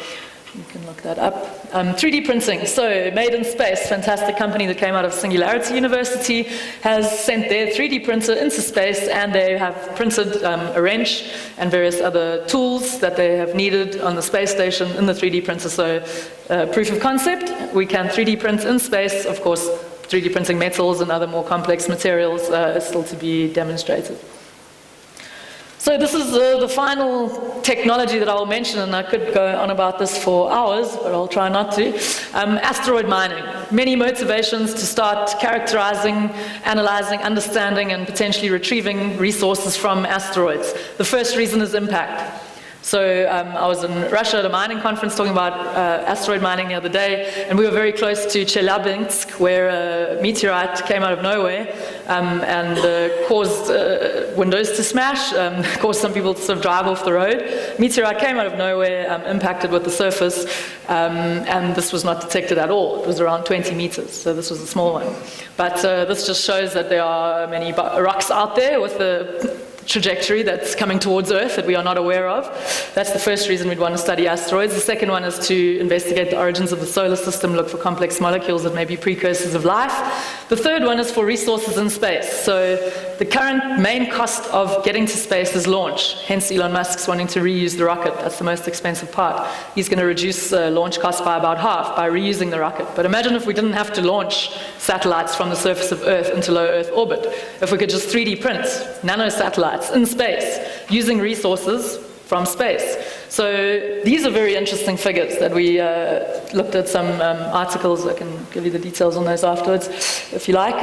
you can look that up. 3D printing, so Made in Space, fantastic company that came out of Singularity University, has sent their 3D printer into space, and they have printed a wrench and various other tools that they have needed on the space station in the 3D printer. So proof of concept, we can 3D print in space, of course, 3D printing metals and other more complex materials is still to be demonstrated. So this is the final technology that I will mention, and I could go on about this for hours, but I'll try not to. Asteroid mining. Many motivations to start characterizing, analyzing, understanding, and potentially retrieving resources from asteroids. The first reason is impact. So I was in Russia at a mining conference talking about asteroid mining the other day, and we were very close to Chelyabinsk, where a meteorite came out of nowhere and caused windows to smash, caused some people to sort of drive off the road. Meteorite came out of nowhere, impacted with the surface, and this was not detected at all. It was around 20 meters, so this was a small one. But this just shows that there are many rocks out there with the trajectory that's coming towards Earth that we are not aware of. That's the first reason we'd want to study asteroids. The second one is to investigate the origins of the solar system, look for complex molecules that may be precursors of life. The third one is for resources in space. So the current main cost of getting to space is launch. Hence Elon Musk's wanting to reuse the rocket. That's the most expensive part. He's going to reduce launch costs by about half by reusing the rocket. But imagine if we didn't have to launch satellites from the surface of Earth into low Earth orbit. If we could just 3D print nanosatellites in space using resources from space. So these are very interesting figures that we looked at some articles. I can give you the details on those afterwards if you like.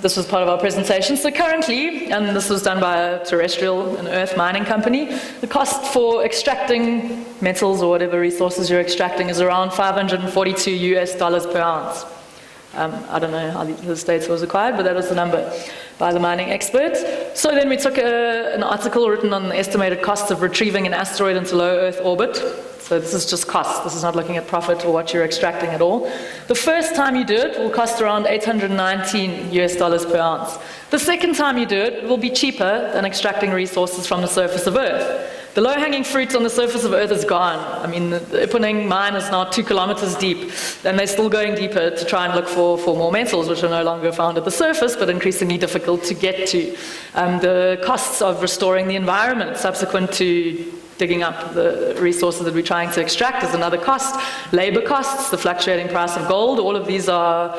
This was part of our presentation. So currently, and this was done by a terrestrial and Earth mining company, the cost for extracting metals or whatever resources you're extracting is around $542 US per ounce. I don't know how this data was acquired, but that was the number by the mining experts. So then we took an article written on the estimated costs of retrieving an asteroid into low Earth orbit. So this is just cost. This is not looking at profit or what you're extracting at all. The first time you do it will cost around $819 US per ounce. The second time you do it, it will be cheaper than extracting resources from the surface of Earth. The low-hanging fruit on the surface of Earth is gone. I mean, the Iponing mine is now 2 kilometers deep, and they're still going deeper to try and look for more metals, which are no longer found at the surface, but increasingly difficult to get to. The costs of restoring the environment subsequent to digging up the resources that we're trying to extract is another cost. Labor costs, the fluctuating price of gold, all of these are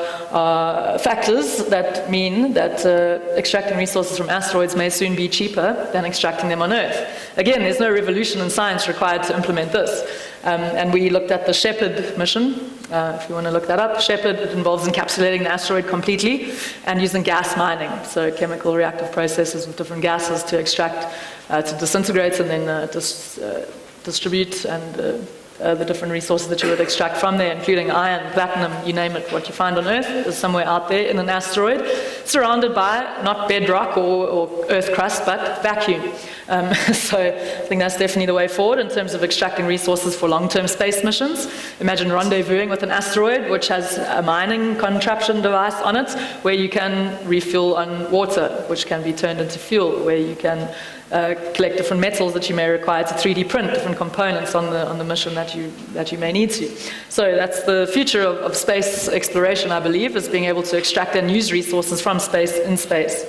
factors that mean that extracting resources from asteroids may soon be cheaper than extracting them on Earth. Again, there's no revolution in science required to implement this. And we looked at the Shepard mission. If you want to look that up, Shepard, it involves encapsulating the asteroid completely and using gas mining, so chemical reactive processes with different gases to extract, to disintegrate and then distribute and the different resources that you would extract from there, including iron, platinum, you name it, what you find on Earth is somewhere out there in an asteroid, surrounded by not bedrock or Earth crust, but vacuum. So I think that's definitely the way forward in terms of extracting resources for long-term space missions. Imagine rendezvousing with an asteroid which has a mining contraption device on it where you can refuel on water, which can be turned into fuel, where you can collect different metals that you may require to 3D print different components on the mission that you may need to. So that's the future of space exploration, I believe, is being able to extract and use resources from space in space.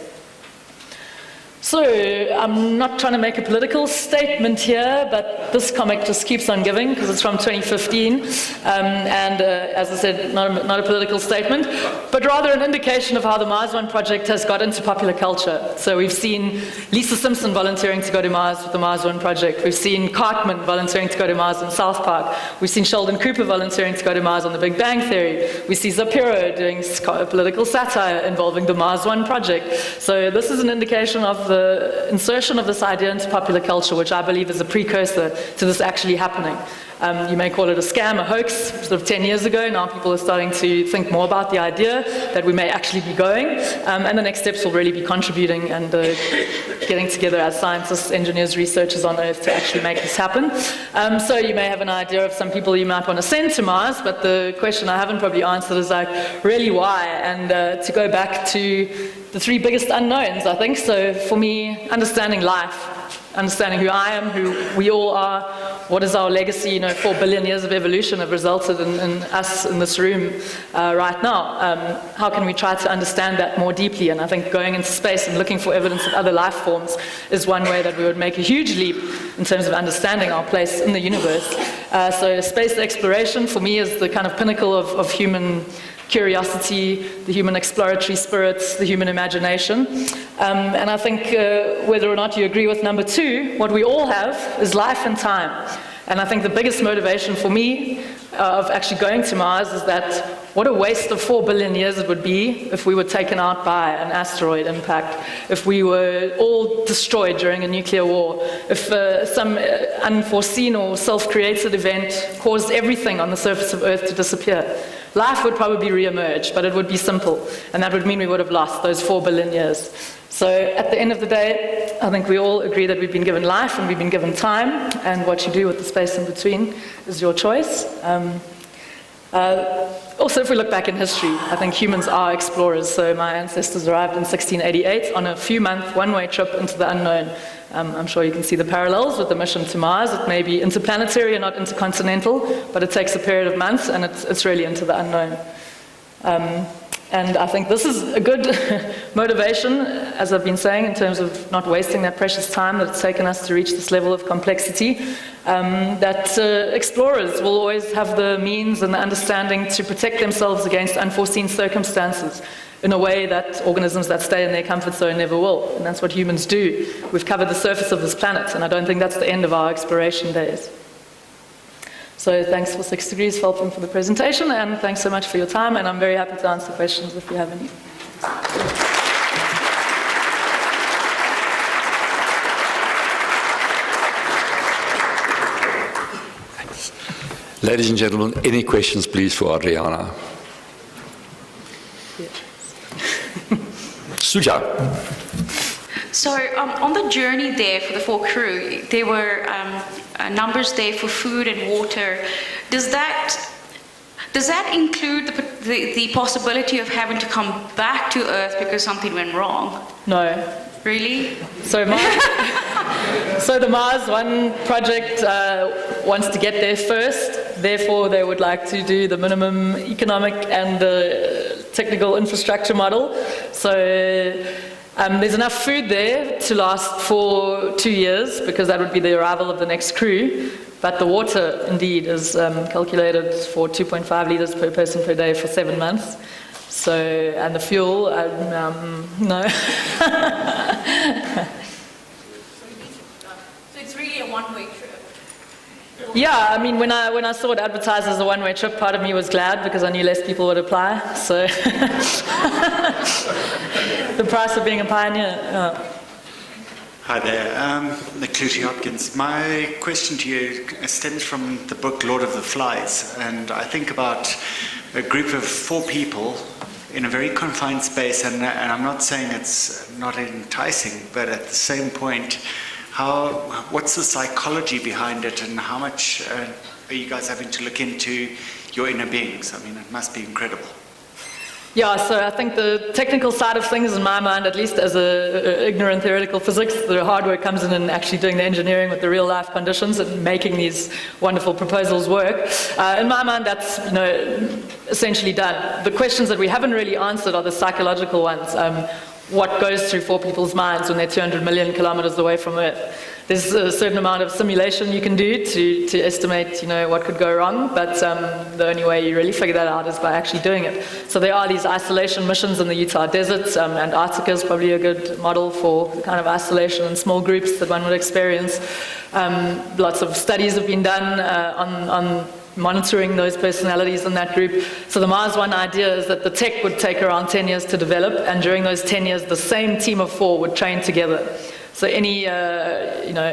So I'm not trying to make a political statement here, but this comic just keeps on giving because it's from 2015, and as I said, not a political statement, but rather an indication of how the Mars One project has got into popular culture. So we've seen Lisa Simpson volunteering to go to Mars with the Mars One project. We've seen Cartman volunteering to go to Mars in South Park. We've seen Sheldon Cooper volunteering to go to Mars on The Big Bang Theory. We see Zapiro doing political satire involving the Mars One project. So this is an indication of the insertion of this idea into popular culture, which I believe is a precursor to this actually happening. You may call it a scam, a hoax, sort of 10 years ago. Now people are starting to think more about the idea that we may actually be going, and the next steps will really be contributing and getting together as scientists, engineers, researchers on Earth to actually make this happen. So you may have an idea of some people you might want to send to Mars, but the question I haven't probably answered is like, really why? And to go back to the 3 biggest unknowns, I think. So for me, understanding life, understanding who I am, who we all are, what is our legacy. 4 billion years of evolution have resulted in us in this room right now. How can we try to understand that more deeply? And I think going into space and looking for evidence of other life forms is one way that we would make a huge leap in terms of understanding our place in the universe. So space exploration for me is the kind of pinnacle of human curiosity, the human exploratory spirit, the human imagination. And I think whether or not you agree with number 2, what we all have is life and time. And I think the biggest motivation for me of actually going to Mars is that what a waste of 4 billion years it would be if we were taken out by an asteroid impact, if we were all destroyed during a nuclear war, if some unforeseen or self-created event caused everything on the surface of Earth to disappear. Life would probably re-emerge, but it would be simple, and that would mean we would have lost those 4 billion years. So at the end of the day, I think we all agree that we've been given life and we've been given time, and what you do with the space in between is your choice. Also, if we look back in history, I think humans are explorers. So my ancestors arrived in 1688 on a few-month one-way trip into the unknown. I'm sure you can see the parallels with the mission to Mars. It may be interplanetary and not intercontinental, but it takes a period of months, and it's really into the unknown. And I think this is a good motivation, as I've been saying, in terms of not wasting that precious time that it's taken us to reach this level of complexity, that explorers will always have the means and the understanding to protect themselves against unforeseen circumstances in a way that organisms that stay in their comfort zone never will. And that's what humans do. We've covered the surface of this planet, and I don't think that's the end of our exploration days. So thanks for 6 Degrees Fulton for the presentation, and thanks so much for your time, and I'm very happy to answer questions if you have any. Thanks. Ladies and gentlemen, any questions please for Adriana? Suja. So on the journey there for the 4 crew, there were numbers there for food and water. Does that include the possibility of having to come back to Earth because something went wrong? No. Really? So the Mars One project wants to get there first. Therefore, they would like to do the minimum economic and technical infrastructure model. So there's enough food there to last for 2 years, because that would be the arrival of the next crew. But the water, indeed, is calculated for 2.5 liters per person per day for 7 months. So, and the fuel, no. So it's really a one-way trip? Yeah, I mean, when I saw it advertised as a one-way trip, part of me was glad because I knew less people would apply. So, the price of being a pioneer. Yeah. Hi there, Nick Clutie-Hopkins. My question to you stems from the book Lord of the Flies, and I think about a group of 4 people in a very confined space, and I'm not saying it's not enticing, but at the same point, what's the psychology behind it, and how much are you guys having to look into your inner beings? I mean, it must be incredible. Yeah, so I think the technical side of things, in my mind, at least as a ignorant theoretical physics, the hard work comes in actually doing the engineering with the real life conditions and making these wonderful proposals work. In my mind, that's essentially done. The questions that we haven't really answered are the psychological ones. What goes through 4 people's minds when they're 200 million kilometers away from Earth? There's a certain amount of simulation you can do to estimate, what could go wrong, but the only way you really figure that out is by actually doing it. So there are these isolation missions in the Utah deserts. Antarctica is probably a good model for the kind of isolation in small groups that one would experience. Lots of studies have been done on monitoring those personalities in that group. So the Mars One idea is that the tech would take around 10 years to develop, and during those 10 years, the same team of 4 would train together. So any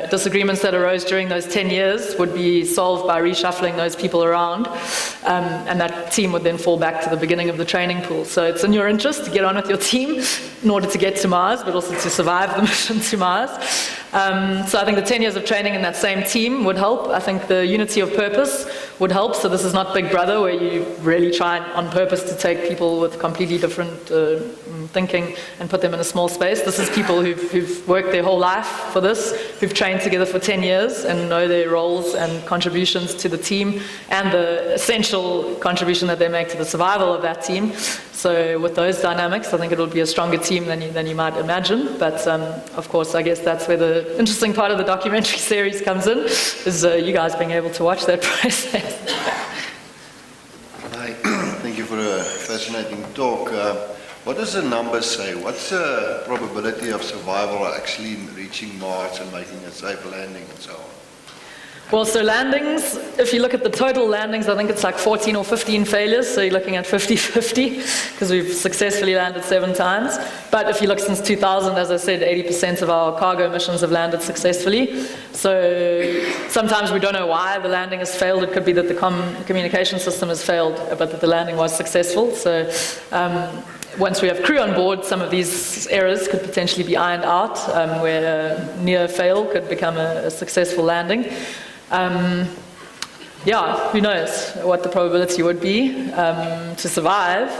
disagreements that arose during those 10 years would be solved by reshuffling those people around, and that team would then fall back to the beginning of the training pool. So it's in your interest to get on with your team in order to get to Mars, but also to survive the mission to Mars. So I think the 10 years of training in that same team would help. I think the unity of purpose would help. So this is not Big Brother, where you really try on purpose to take people with completely different thinking and put them in a small space. This is people who've worked their whole life for this, who've trained together for 10 years and know their roles and contributions to the team and the essential contribution that they make to the survival of that team. So with those dynamics, I think it will be a stronger team than you might imagine. But of course, I guess that's where the interesting part of the documentary series comes in, is you guys being able to watch that process. Hi, thank you for a fascinating talk. What does the numbers say? What's the probability of survival actually reaching Mars and making a safe landing and so on? Well, so landings, if you look at the total landings, I think it's like 14 or 15 failures, so you're looking at 50-50, because we've successfully landed 7 times. But if you look since 2000, as I said, 80% of our cargo missions have landed successfully. So sometimes we don't know why the landing has failed. It could be that the communication system has failed, but that the landing was successful. So once we have crew on board, some of these errors could potentially be ironed out, where a near fail could become a successful landing. Yeah, who knows what the probability would be to survive.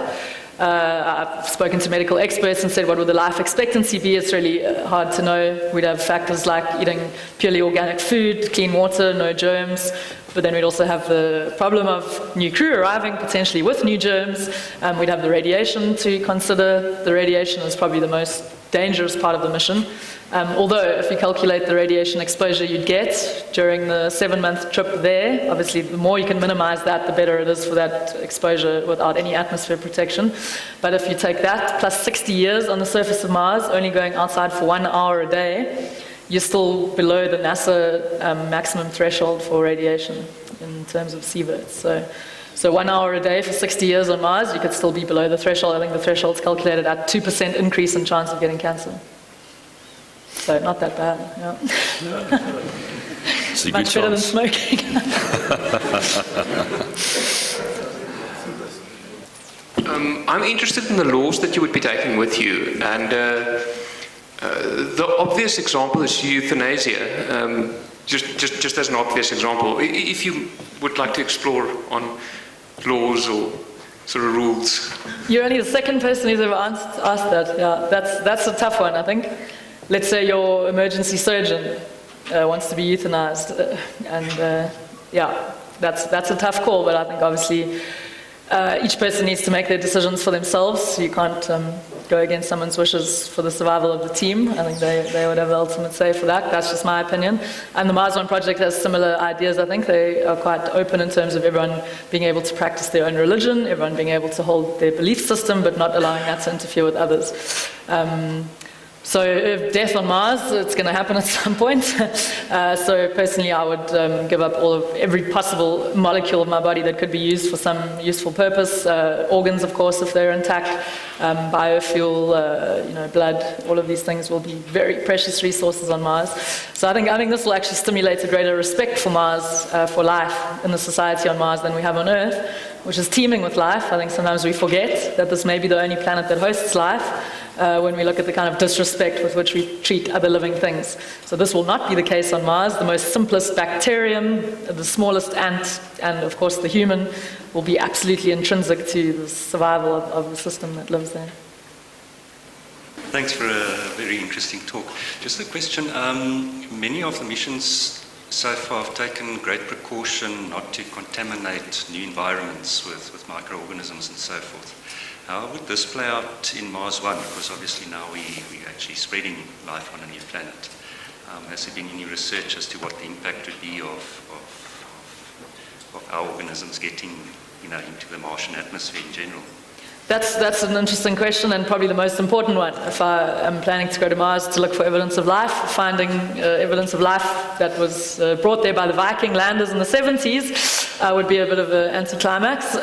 I've spoken to medical experts and said, what would the life expectancy be? It's really hard to know. We'd have factors like eating purely organic food, clean water, no germs. But then we'd also have the problem of new crew arriving, potentially with new germs. We'd have the radiation to consider. The radiation is probably the most dangerous part of the mission. Although, if you calculate the radiation exposure you'd get during the 7-month trip there, obviously the more you can minimize that, the better it is for that exposure without any atmosphere protection. But if you take that, plus 60 years on the surface of Mars, only going outside for 1 hour a day, you're still below the NASA maximum threshold for radiation in terms of sieverts. So 1 hour a day for 60 years on Mars, you could still be below the threshold. I think the threshold's calculated at 2% increase in chance of getting cancer. So not that bad, yeah. Much better than smoking. I'm interested in the laws that you would be taking with you, and the obvious example is euthanasia. Just as an obvious example, if you would like to explore on laws or sort of rules. You're only the second person who's ever asked that. Yeah, that's a tough one, I think. Let's say your emergency surgeon wants to be euthanized, yeah, that's a tough call. But I think obviously each person needs to make their decisions for themselves. You can't go against someone's wishes for the survival of the team. I think they would have the ultimate say for that. That's just my opinion. And the Mars One project has similar ideas. I think they are quite open in terms of everyone being able to practice their own religion, everyone being able to hold their belief system, but not allowing that to interfere with others. So if death on Mars, it's going to happen at some point. So personally, I would give up every possible molecule of my body that could be used for some useful purpose. Organs, of course, if they're intact. Biofuel, blood. All of these things will be very precious resources on Mars. So I think this will actually stimulate a greater respect for Mars, for life in the society on Mars than we have on Earth, which is teeming with life. I think sometimes we forget that this may be the only planet that hosts life. When we look at the kind of disrespect with which we treat other living things. So this will not be the case on Mars. The most simplest bacterium, the smallest ant, and of course the human will be absolutely intrinsic to the survival of the system that lives there. Thanks for a very interesting talk. Just a question, many of the missions so far have taken great precaution not to contaminate new environments with microorganisms and so forth. How would this play out in Mars One? Because obviously now we're actually spreading life on a new planet. Has there been any research as to what the impact would be of our organisms getting into the Martian atmosphere in general? That's an interesting question, and probably the most important one. If I am planning to go to Mars to look for evidence of life, finding evidence of life that was brought there by the Viking landers in the 70s would be a bit of an anticlimax.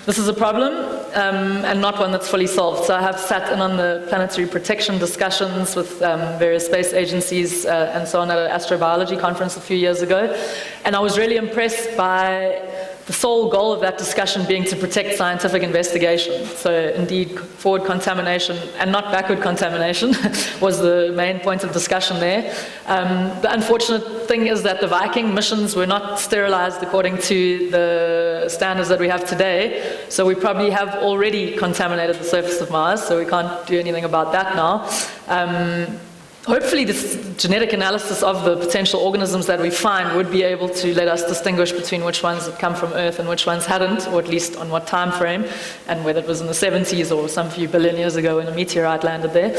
This is a problem, and not one that's fully solved. So I have sat in on the planetary protection discussions with various space agencies and so on at an astrobiology conference a few years ago, and I was really impressed by the sole goal of that discussion being to protect scientific investigation. So indeed, forward contamination and not backward contamination was the main point of discussion there. The unfortunate thing is that the Viking missions were not sterilized according to the standards that we have today. So we probably have already contaminated the surface of Mars, so we can't do anything about that now. Hopefully this genetic analysis of the potential organisms that we find would be able to let us distinguish between which ones had come from Earth and which ones hadn't, or at least on what time frame, and whether it was in the 70s or some few billion years ago when a meteorite landed there.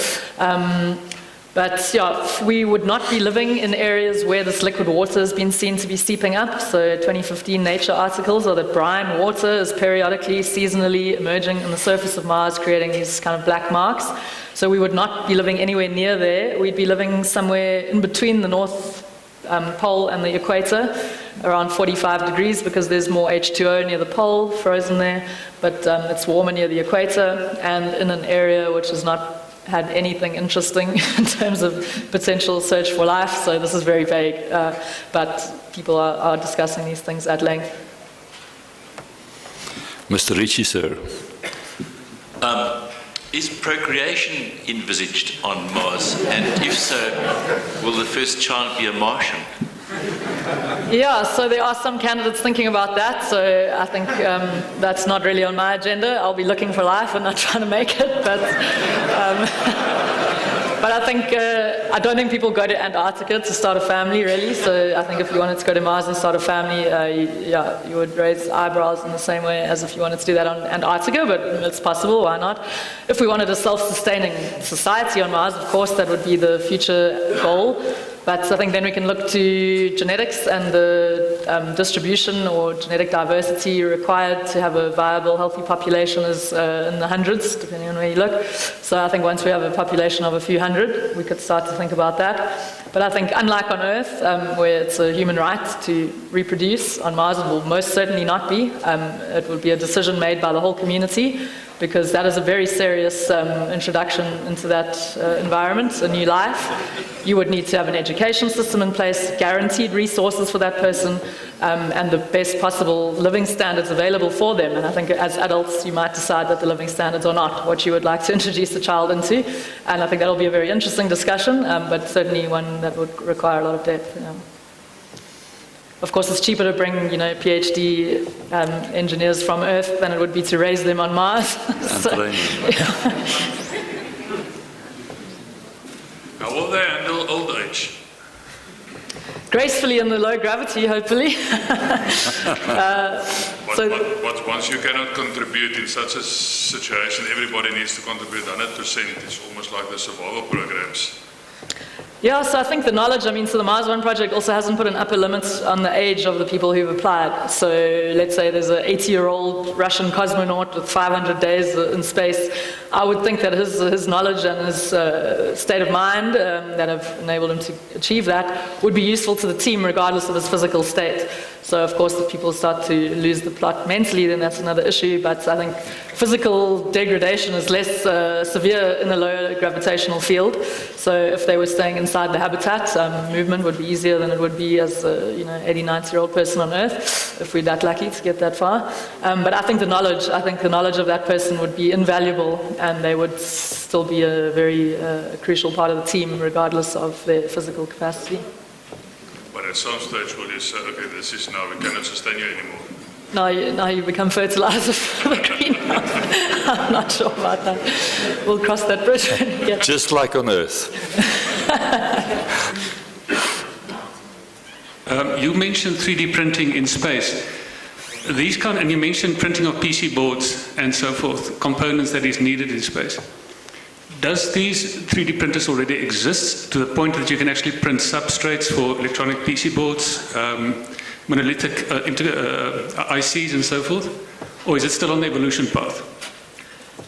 But yeah, we would not be living in areas where this liquid water has been seen to be seeping up. So 2015 Nature articles are that brine water is periodically, seasonally emerging on the surface of Mars, creating these kind of black marks. So we would not be living anywhere near there. We'd be living somewhere in between the North Pole and the equator, around 45 degrees, because there's more H2O near the pole, frozen there, but it's warmer near the equator, and in an area which has not had anything interesting in terms of potential search for life, so this is very vague, but people are discussing these things at length. Mr. Ritchie, sir. Is procreation envisaged on Mars? And if so, will the first child be a Martian? Yeah, so there are some candidates thinking about that, so I think that's not really on my agenda. I'll be looking for life and not trying to make it, but I think, I don't think people go to Antarctica to start a family, really, so I think if you wanted to go to Mars and start a family, yeah, you would raise eyebrows in the same way as if you wanted to do that on Antarctica, but it's possible, why not? If we wanted a self-sustaining society on Mars, of course, that would be the future goal. But I think then we can look to genetics and the distribution or genetic diversity required to have a viable, healthy population is in the hundreds, depending on where you look. So I think once we have a population of a few hundred, we could start to think about that. But I think unlike on Earth, where it's a human right to reproduce, on Mars it will most certainly not be. It will be a decision made by the whole community, because that is a very serious introduction into that environment, a new life. You would need to have an education system in place, guaranteed resources for that person, and the best possible living standards available for them. And I think as adults, you might decide that the living standards are not what you would like to introduce a child into. And I think that'll be a very interesting discussion, but certainly one that would require a lot of depth. Of course, it's cheaper to bring, PhD engineers from Earth than it would be to raise them on Mars. How will they handle old age? Gracefully in the low gravity, hopefully. But once you cannot contribute in such a situation, everybody needs to contribute 100%. It's almost like the survival programs. Yeah, so I think the knowledge, so the Mars One project also hasn't put an upper limit on the age of the people who've applied. So let's say there's an 80-year-old Russian cosmonaut with 500 days in space. I would think that his knowledge and his state of mind that have enabled him to achieve that would be useful to the team regardless of his physical state. So of course if people start to lose the plot mentally, then that's another issue, but I think physical degradation is less severe in a low gravitational field. So if they were staying inside the habitat, movement would be easier than it would be as a 80, 90-year-old person on Earth, if we're that lucky to get that far. But I think the knowledge of that person would be invaluable, and they would still be a very crucial part of the team regardless of their physical capacity. But at some stage will you say, okay, this is now, we cannot sustain you anymore. Now you become fertilizer for the greenhouse. I'm not sure about that. We'll cross that bridge when we get Just like on Earth. You mentioned 3D printing in space. And you mentioned printing of PC boards and so forth, components that is needed in space. Does these 3D printers already exist to the point that you can actually print substrates for electronic PC boards, monolithic ICs and so forth? Or is it still on the evolution path?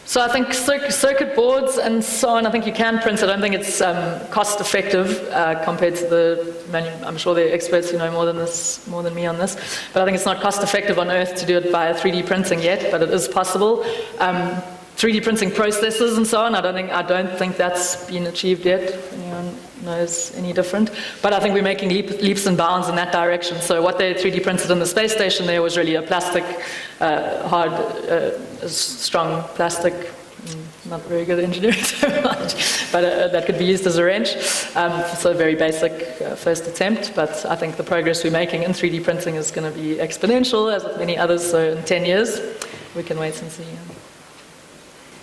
So I think circuit boards and so on, I think you can print. I don't think it's cost effective compared to the, I'm sure the experts who know more than me on this, but I think it's not cost effective on Earth to do it by 3D printing yet, but it is possible. 3D printing processes and so on, I don't think that's been achieved yet, if anyone knows any different. But I think we're making leaps and bounds in that direction. So what they 3D printed in the space station there was really a plastic, hard, strong plastic, not very good engineering terminology, but that could be used as a wrench. So a very basic first attempt, but I think the progress we're making in 3D printing is going to be exponential, as with many others, so in 10 years, we can wait and see.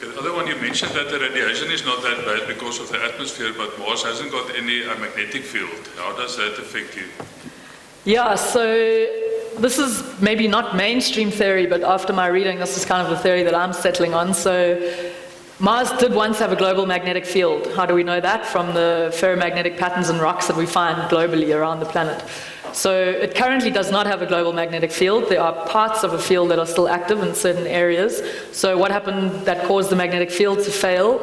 The other one, you mentioned that the radiation is not that bad because of the atmosphere, but Mars hasn't got any magnetic field. How does that affect you? Yeah, so this is maybe not mainstream theory, but after my reading, this is kind of the theory that I'm settling on. So Mars did once have a global magnetic field. How do we know that? From the ferromagnetic patterns and rocks that we find globally around the planet. So it currently does not have a global magnetic field. There are parts of a field that are still active in certain areas. So what happened that caused the magnetic field to fail?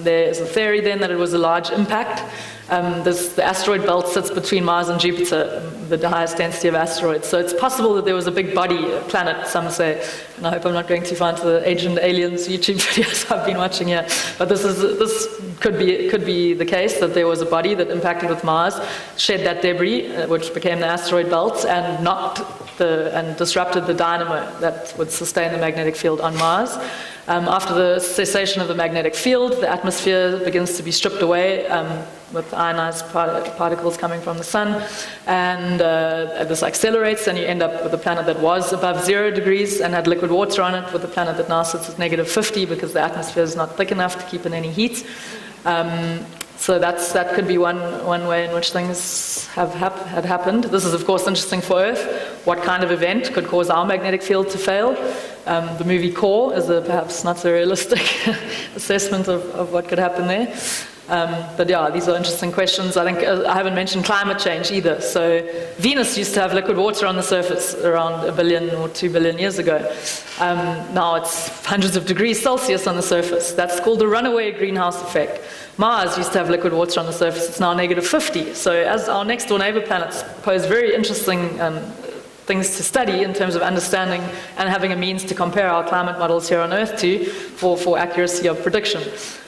There's a theory then that it was a large impact. The asteroid belt sits between Mars and Jupiter, the highest density of asteroids. So it's possible that there was a big body, a planet, some say. And I hope I'm not going too far into the Agent Aliens YouTube videos I've been watching here. But this could be the case, that there was a body that impacted with Mars, shed that debris, which became the asteroid belt, and and disrupted the dynamo that would sustain the magnetic field on Mars. After the cessation of the magnetic field, the atmosphere begins to be stripped away with ionized particles coming from the sun, and this accelerates, and you end up with a planet that was above 0 degrees and had liquid water on it, with a planet that now sits at negative 50 because the atmosphere is not thick enough to keep in any heat. So that could be one way in which things had happened. This is, of course, interesting for Earth. What kind of event could cause our magnetic field to fail? The movie Core is a perhaps not so realistic assessment of what could happen there. But yeah, these are interesting questions. I think I haven't mentioned climate change either. So Venus used to have liquid water on the surface around 1 billion or 2 billion years ago. Now it's hundreds of degrees Celsius on the surface. That's called the runaway greenhouse effect. Mars used to have liquid water on the surface. It's now negative 50. So as our next door neighbor planets pose very interesting things to study in terms of understanding and having a means to compare our climate models here on Earth to for accuracy of prediction.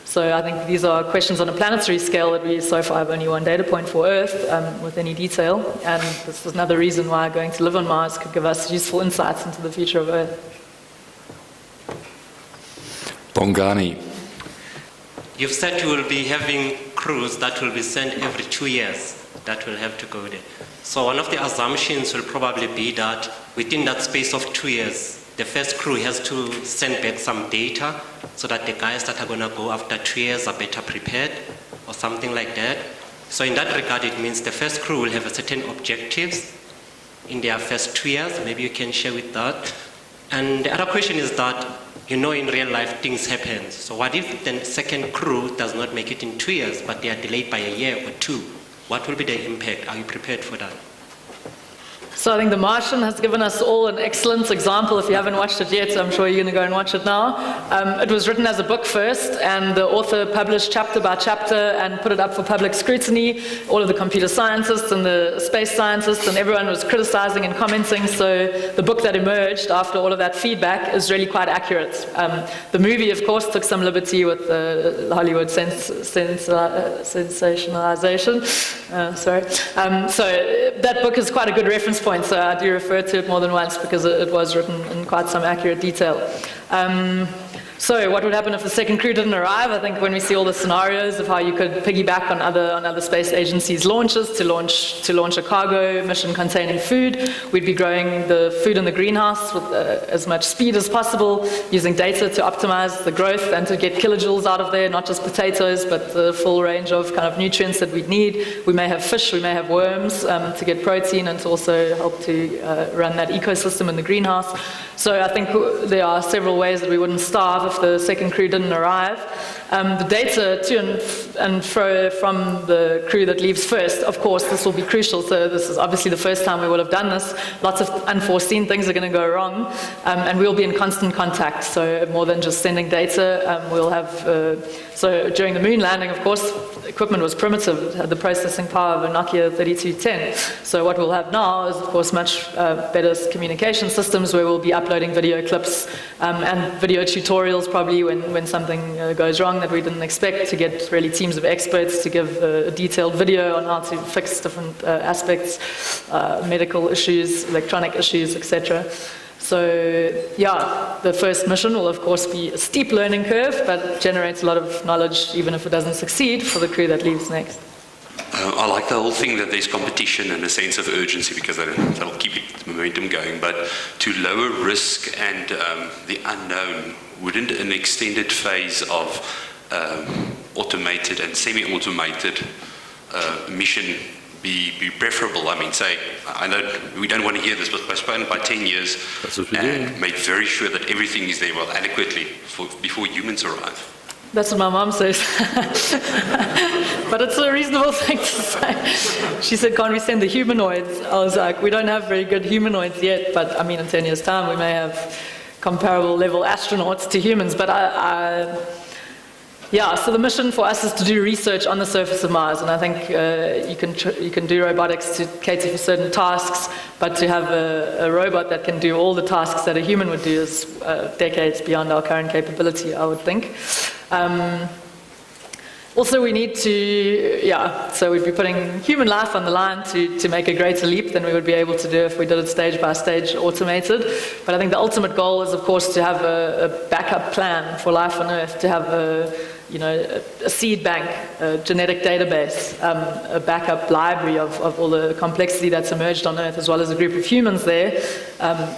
So I think these are questions on a planetary scale that we so far have only one data point for Earth with any detail. And this is another reason why going to live on Mars could give us useful insights into the future of Earth. Bongani. You've said you will be having crews that will be sent every 2 years that will have to go there. So one of the assumptions will probably be that within that space of 2 years, the first crew has to send back some data so that the guys that are going to go after 2 years are better prepared or something like that. So in that regard, it means the first crew will have a certain objectives in their first 2 years. Maybe you can share with that. And the other question is that, you know, in real life, things happen. So what if the second crew does not make it in 2 years, but they are delayed by a year or two? What will be the impact? Are you prepared for that? So I think The Martian has given us all an excellent example. If you haven't watched it yet, I'm sure you're going to go and watch it now. It was written as a book first, and the author published chapter by chapter and put it up for public scrutiny. All of the computer scientists and the space scientists and everyone was criticizing and commenting. So the book that emerged after all of that feedback is really quite accurate. The movie, of course, took some liberty with the Hollywood sensationalization. So that book is quite a good reference point. So I do refer to it more than once because it was written in quite some accurate detail. So what would happen if the second crew didn't arrive? I think when we see all the scenarios of how you could piggyback on other space agencies' launches to launch a cargo mission containing food, we'd be growing the food in the greenhouse with as much speed as possible, using data to optimize the growth and to get kilojoules out of there, not just potatoes, but the full range of kind of nutrients that we'd need. We may have fish, we may have worms to get protein and to also help to run that ecosystem in the greenhouse. So I think there are several ways that we wouldn't starve if the second crew didn't arrive. The data to and fro from the crew that leaves first, of course, this will be crucial. So this is obviously the first time we will have done this. Lots of unforeseen things are going to go wrong, and we'll be in constant contact. So more than just sending data, we'll have... So during the moon landing, of course, equipment was primitive. It had the processing power of a Nokia 3210. So what we'll have now is, of course, much better communication systems where we'll be uploading video clips and video tutorials probably when something goes wrong that we didn't expect, to get really teams of experts to give a detailed video on how to fix different aspects, medical issues, electronic issues, etc. So yeah, the first mission will of course be a steep learning curve, but generates a lot of knowledge even if it doesn't succeed for the crew that leaves next. I like the whole thing that there's competition and a sense of urgency because that'll keep the momentum going. But to lower risk and the unknown, wouldn't an extended phase of automated and semi-automated mission be preferable? I mean, say, I know we don't want to hear this, but postpone by 10 years and make very sure that everything is there well adequately before humans arrive. That's what my mom says. But it's a reasonable thing to say. She said, can't we send the humanoids? I was like, we don't have very good humanoids yet, but I mean, in 10 years' time, we may have comparable level astronauts to humans. But yeah, so the mission for us is to do research on the surface of Mars, and I think you can do robotics to cater for certain tasks, but to have a robot that can do all the tasks that a human would do is decades beyond our current capability, I would think. Also, we need to, so we'd be putting human life on the line to make a greater leap than we would be able to do if we did it stage by stage automated. But I think the ultimate goal is, of course, to have a backup plan for life on Earth, to have a seed bank, a genetic database, a backup library of all the complexity that's emerged on Earth, as well as a group of humans there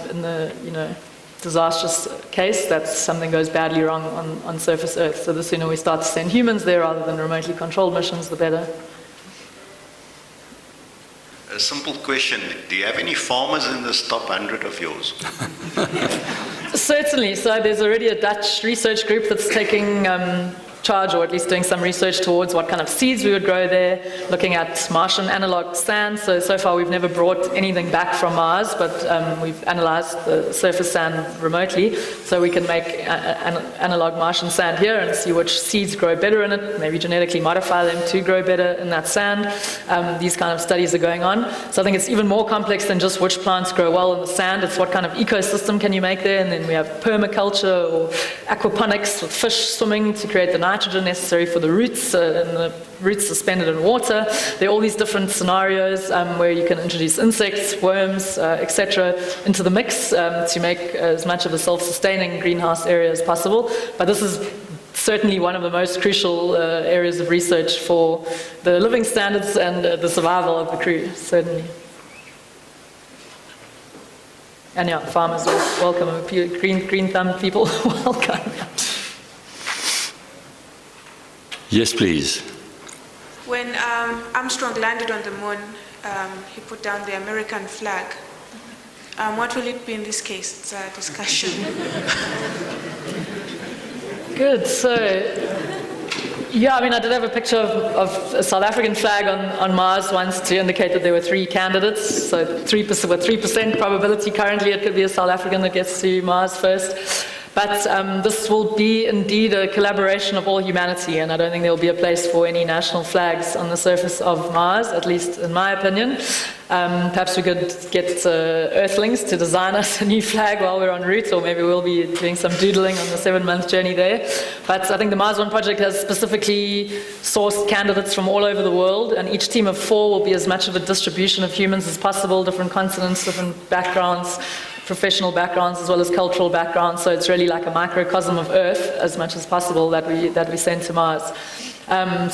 in the, disastrous case that something goes badly wrong on surface Earth. So the sooner we start to send humans there rather than remotely controlled missions, the better. A simple question. Do you have any farmers in this top 100 of yours? Certainly. So there's already a Dutch research group that's taking charge, or at least doing some research towards what kind of seeds we would grow there, looking at Martian analog sand. So far we've never brought anything back from Mars, but we've analyzed the surface sand remotely, so we can make analog Martian sand here and see which seeds grow better in it, maybe genetically modify them to grow better in that sand. These kind of studies are going on. So I think it's even more complex than just which plants grow well in the sand. It's what kind of ecosystem can you make there, and then we have permaculture or aquaponics with fish swimming to create the nitrogen necessary for the roots, and the roots suspended in water. There are all these different scenarios where you can introduce insects, worms, etc. into the mix to make as much of a self-sustaining greenhouse area as possible. But this is certainly one of the most crucial areas of research for the living standards and the survival of the crew, certainly. And yeah, farmers welcome, green-thumbed people welcome. Yes, please. When Armstrong landed on the moon, he put down the American flag. What will it be in this case? It's a discussion. Good. So, yeah, I mean, I did have a picture of a South African flag on Mars once to indicate that there were 3 candidates. So 3% with 3% probability currently it could be a South African that gets to Mars first. But this will be indeed a collaboration of all humanity, and I don't think there will be a place for any national flags on the surface of Mars, at least in my opinion. Perhaps we could get Earthlings to design us a new flag while we're en route, or maybe we'll be doing some doodling on the 7-month journey there. But I think the Mars One project has specifically sourced candidates from all over the world, and each team of 4 will be as much of a distribution of humans as possible, different continents, different backgrounds, professional backgrounds as well as cultural backgrounds, so it's really like a microcosm of Earth as much as possible that we send to Mars.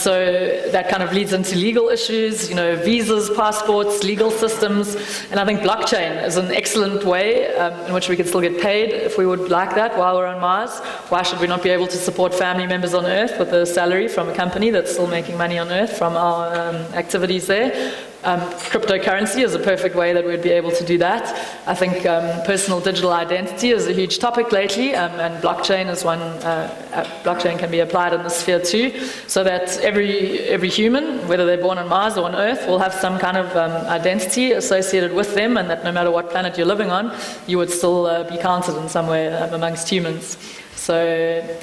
So that kind of leads into legal issues, visas, passports, legal systems, and I think blockchain is an excellent way in which we can still get paid if we would like that while we're on Mars. Why should we not be able to support family members on Earth with a salary from a company that's still making money on Earth from our activities there? Cryptocurrency is a perfect way that we'd be able to do that. I think personal digital identity is a huge topic lately, and blockchain is one. Blockchain can be applied in this sphere too, so that every human, whether they're born on Mars or on Earth, will have some kind of identity associated with them, and that no matter what planet you're living on, you would still be counted in some way amongst humans. So,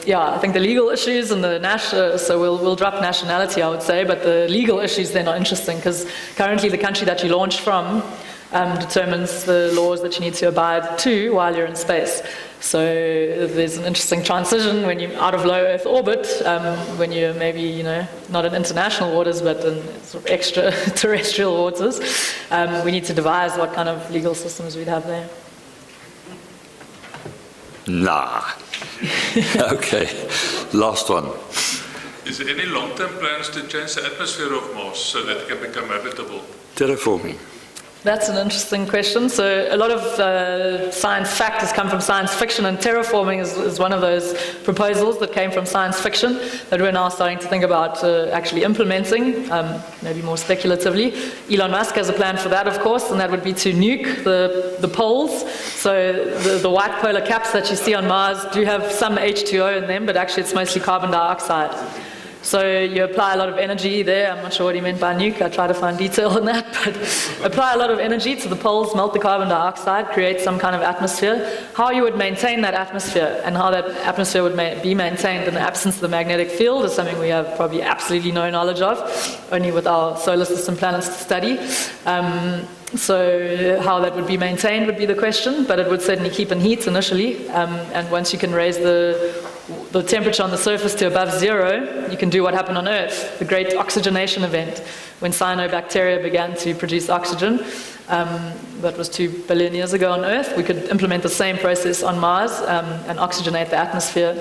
yeah, I think the legal issues and the so we'll drop nationality, I would say, but the legal issues then are interesting because currently the country that you launch from determines the laws that you need to abide to while you're in space. So there's an interesting transition when you're out of low Earth orbit, when you're maybe, not in international waters, but in sort of extraterrestrial waters. We need to devise what kind of legal systems we'd have there. Nah. Okay, last one. Is there any long-term plans to change the atmosphere of Mars so that it can become habitable? Terraforming. That's an interesting question. So a lot of science fact has come from science fiction, and terraforming is one of those proposals that came from science fiction that we're now starting to think about actually implementing, maybe more speculatively. Elon Musk has a plan for that, of course, and that would be to nuke the poles. So the white polar caps that you see on Mars do have some H2O in them, but actually it's mostly carbon dioxide. So you apply a lot of energy there. I'm not sure what he meant by nuke. I try to find detail on that. But apply a lot of energy to the poles, melt the carbon dioxide, create some kind of atmosphere. How you would maintain that atmosphere and how that atmosphere would be maintained in the absence of the magnetic field is something we have probably absolutely no knowledge of, only with our solar system planets to study. So how that would be maintained would be the question, but it would certainly keep in heat initially. And once you can raise the temperature on the surface to above zero, you can do what happened on Earth, the great oxygenation event, when cyanobacteria began to produce oxygen. That was 2 billion years ago on Earth. We could implement the same process on Mars and oxygenate the atmosphere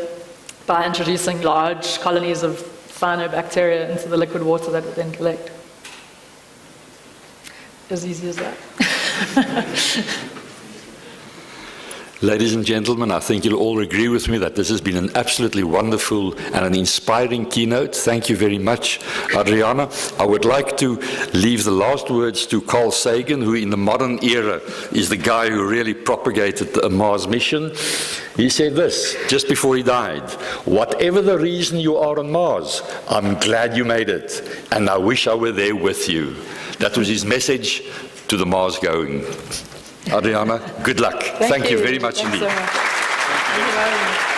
by introducing large colonies of cyanobacteria into the liquid water that would then collect. As easy as that. Ladies and gentlemen, I think you'll all agree with me that this has been an absolutely wonderful and an inspiring keynote. Thank you very much, Adriana. I would like to leave the last words to Carl Sagan, who in the modern era is the guy who really propagated the Mars mission. He said this, just before he died: "Whatever the reason you are on Mars, I'm glad you made it, and I wish I were there with you." That was his message to the Mars going. Adriana, good luck. Thank you very much indeed. Thanks so much. Thank you very much.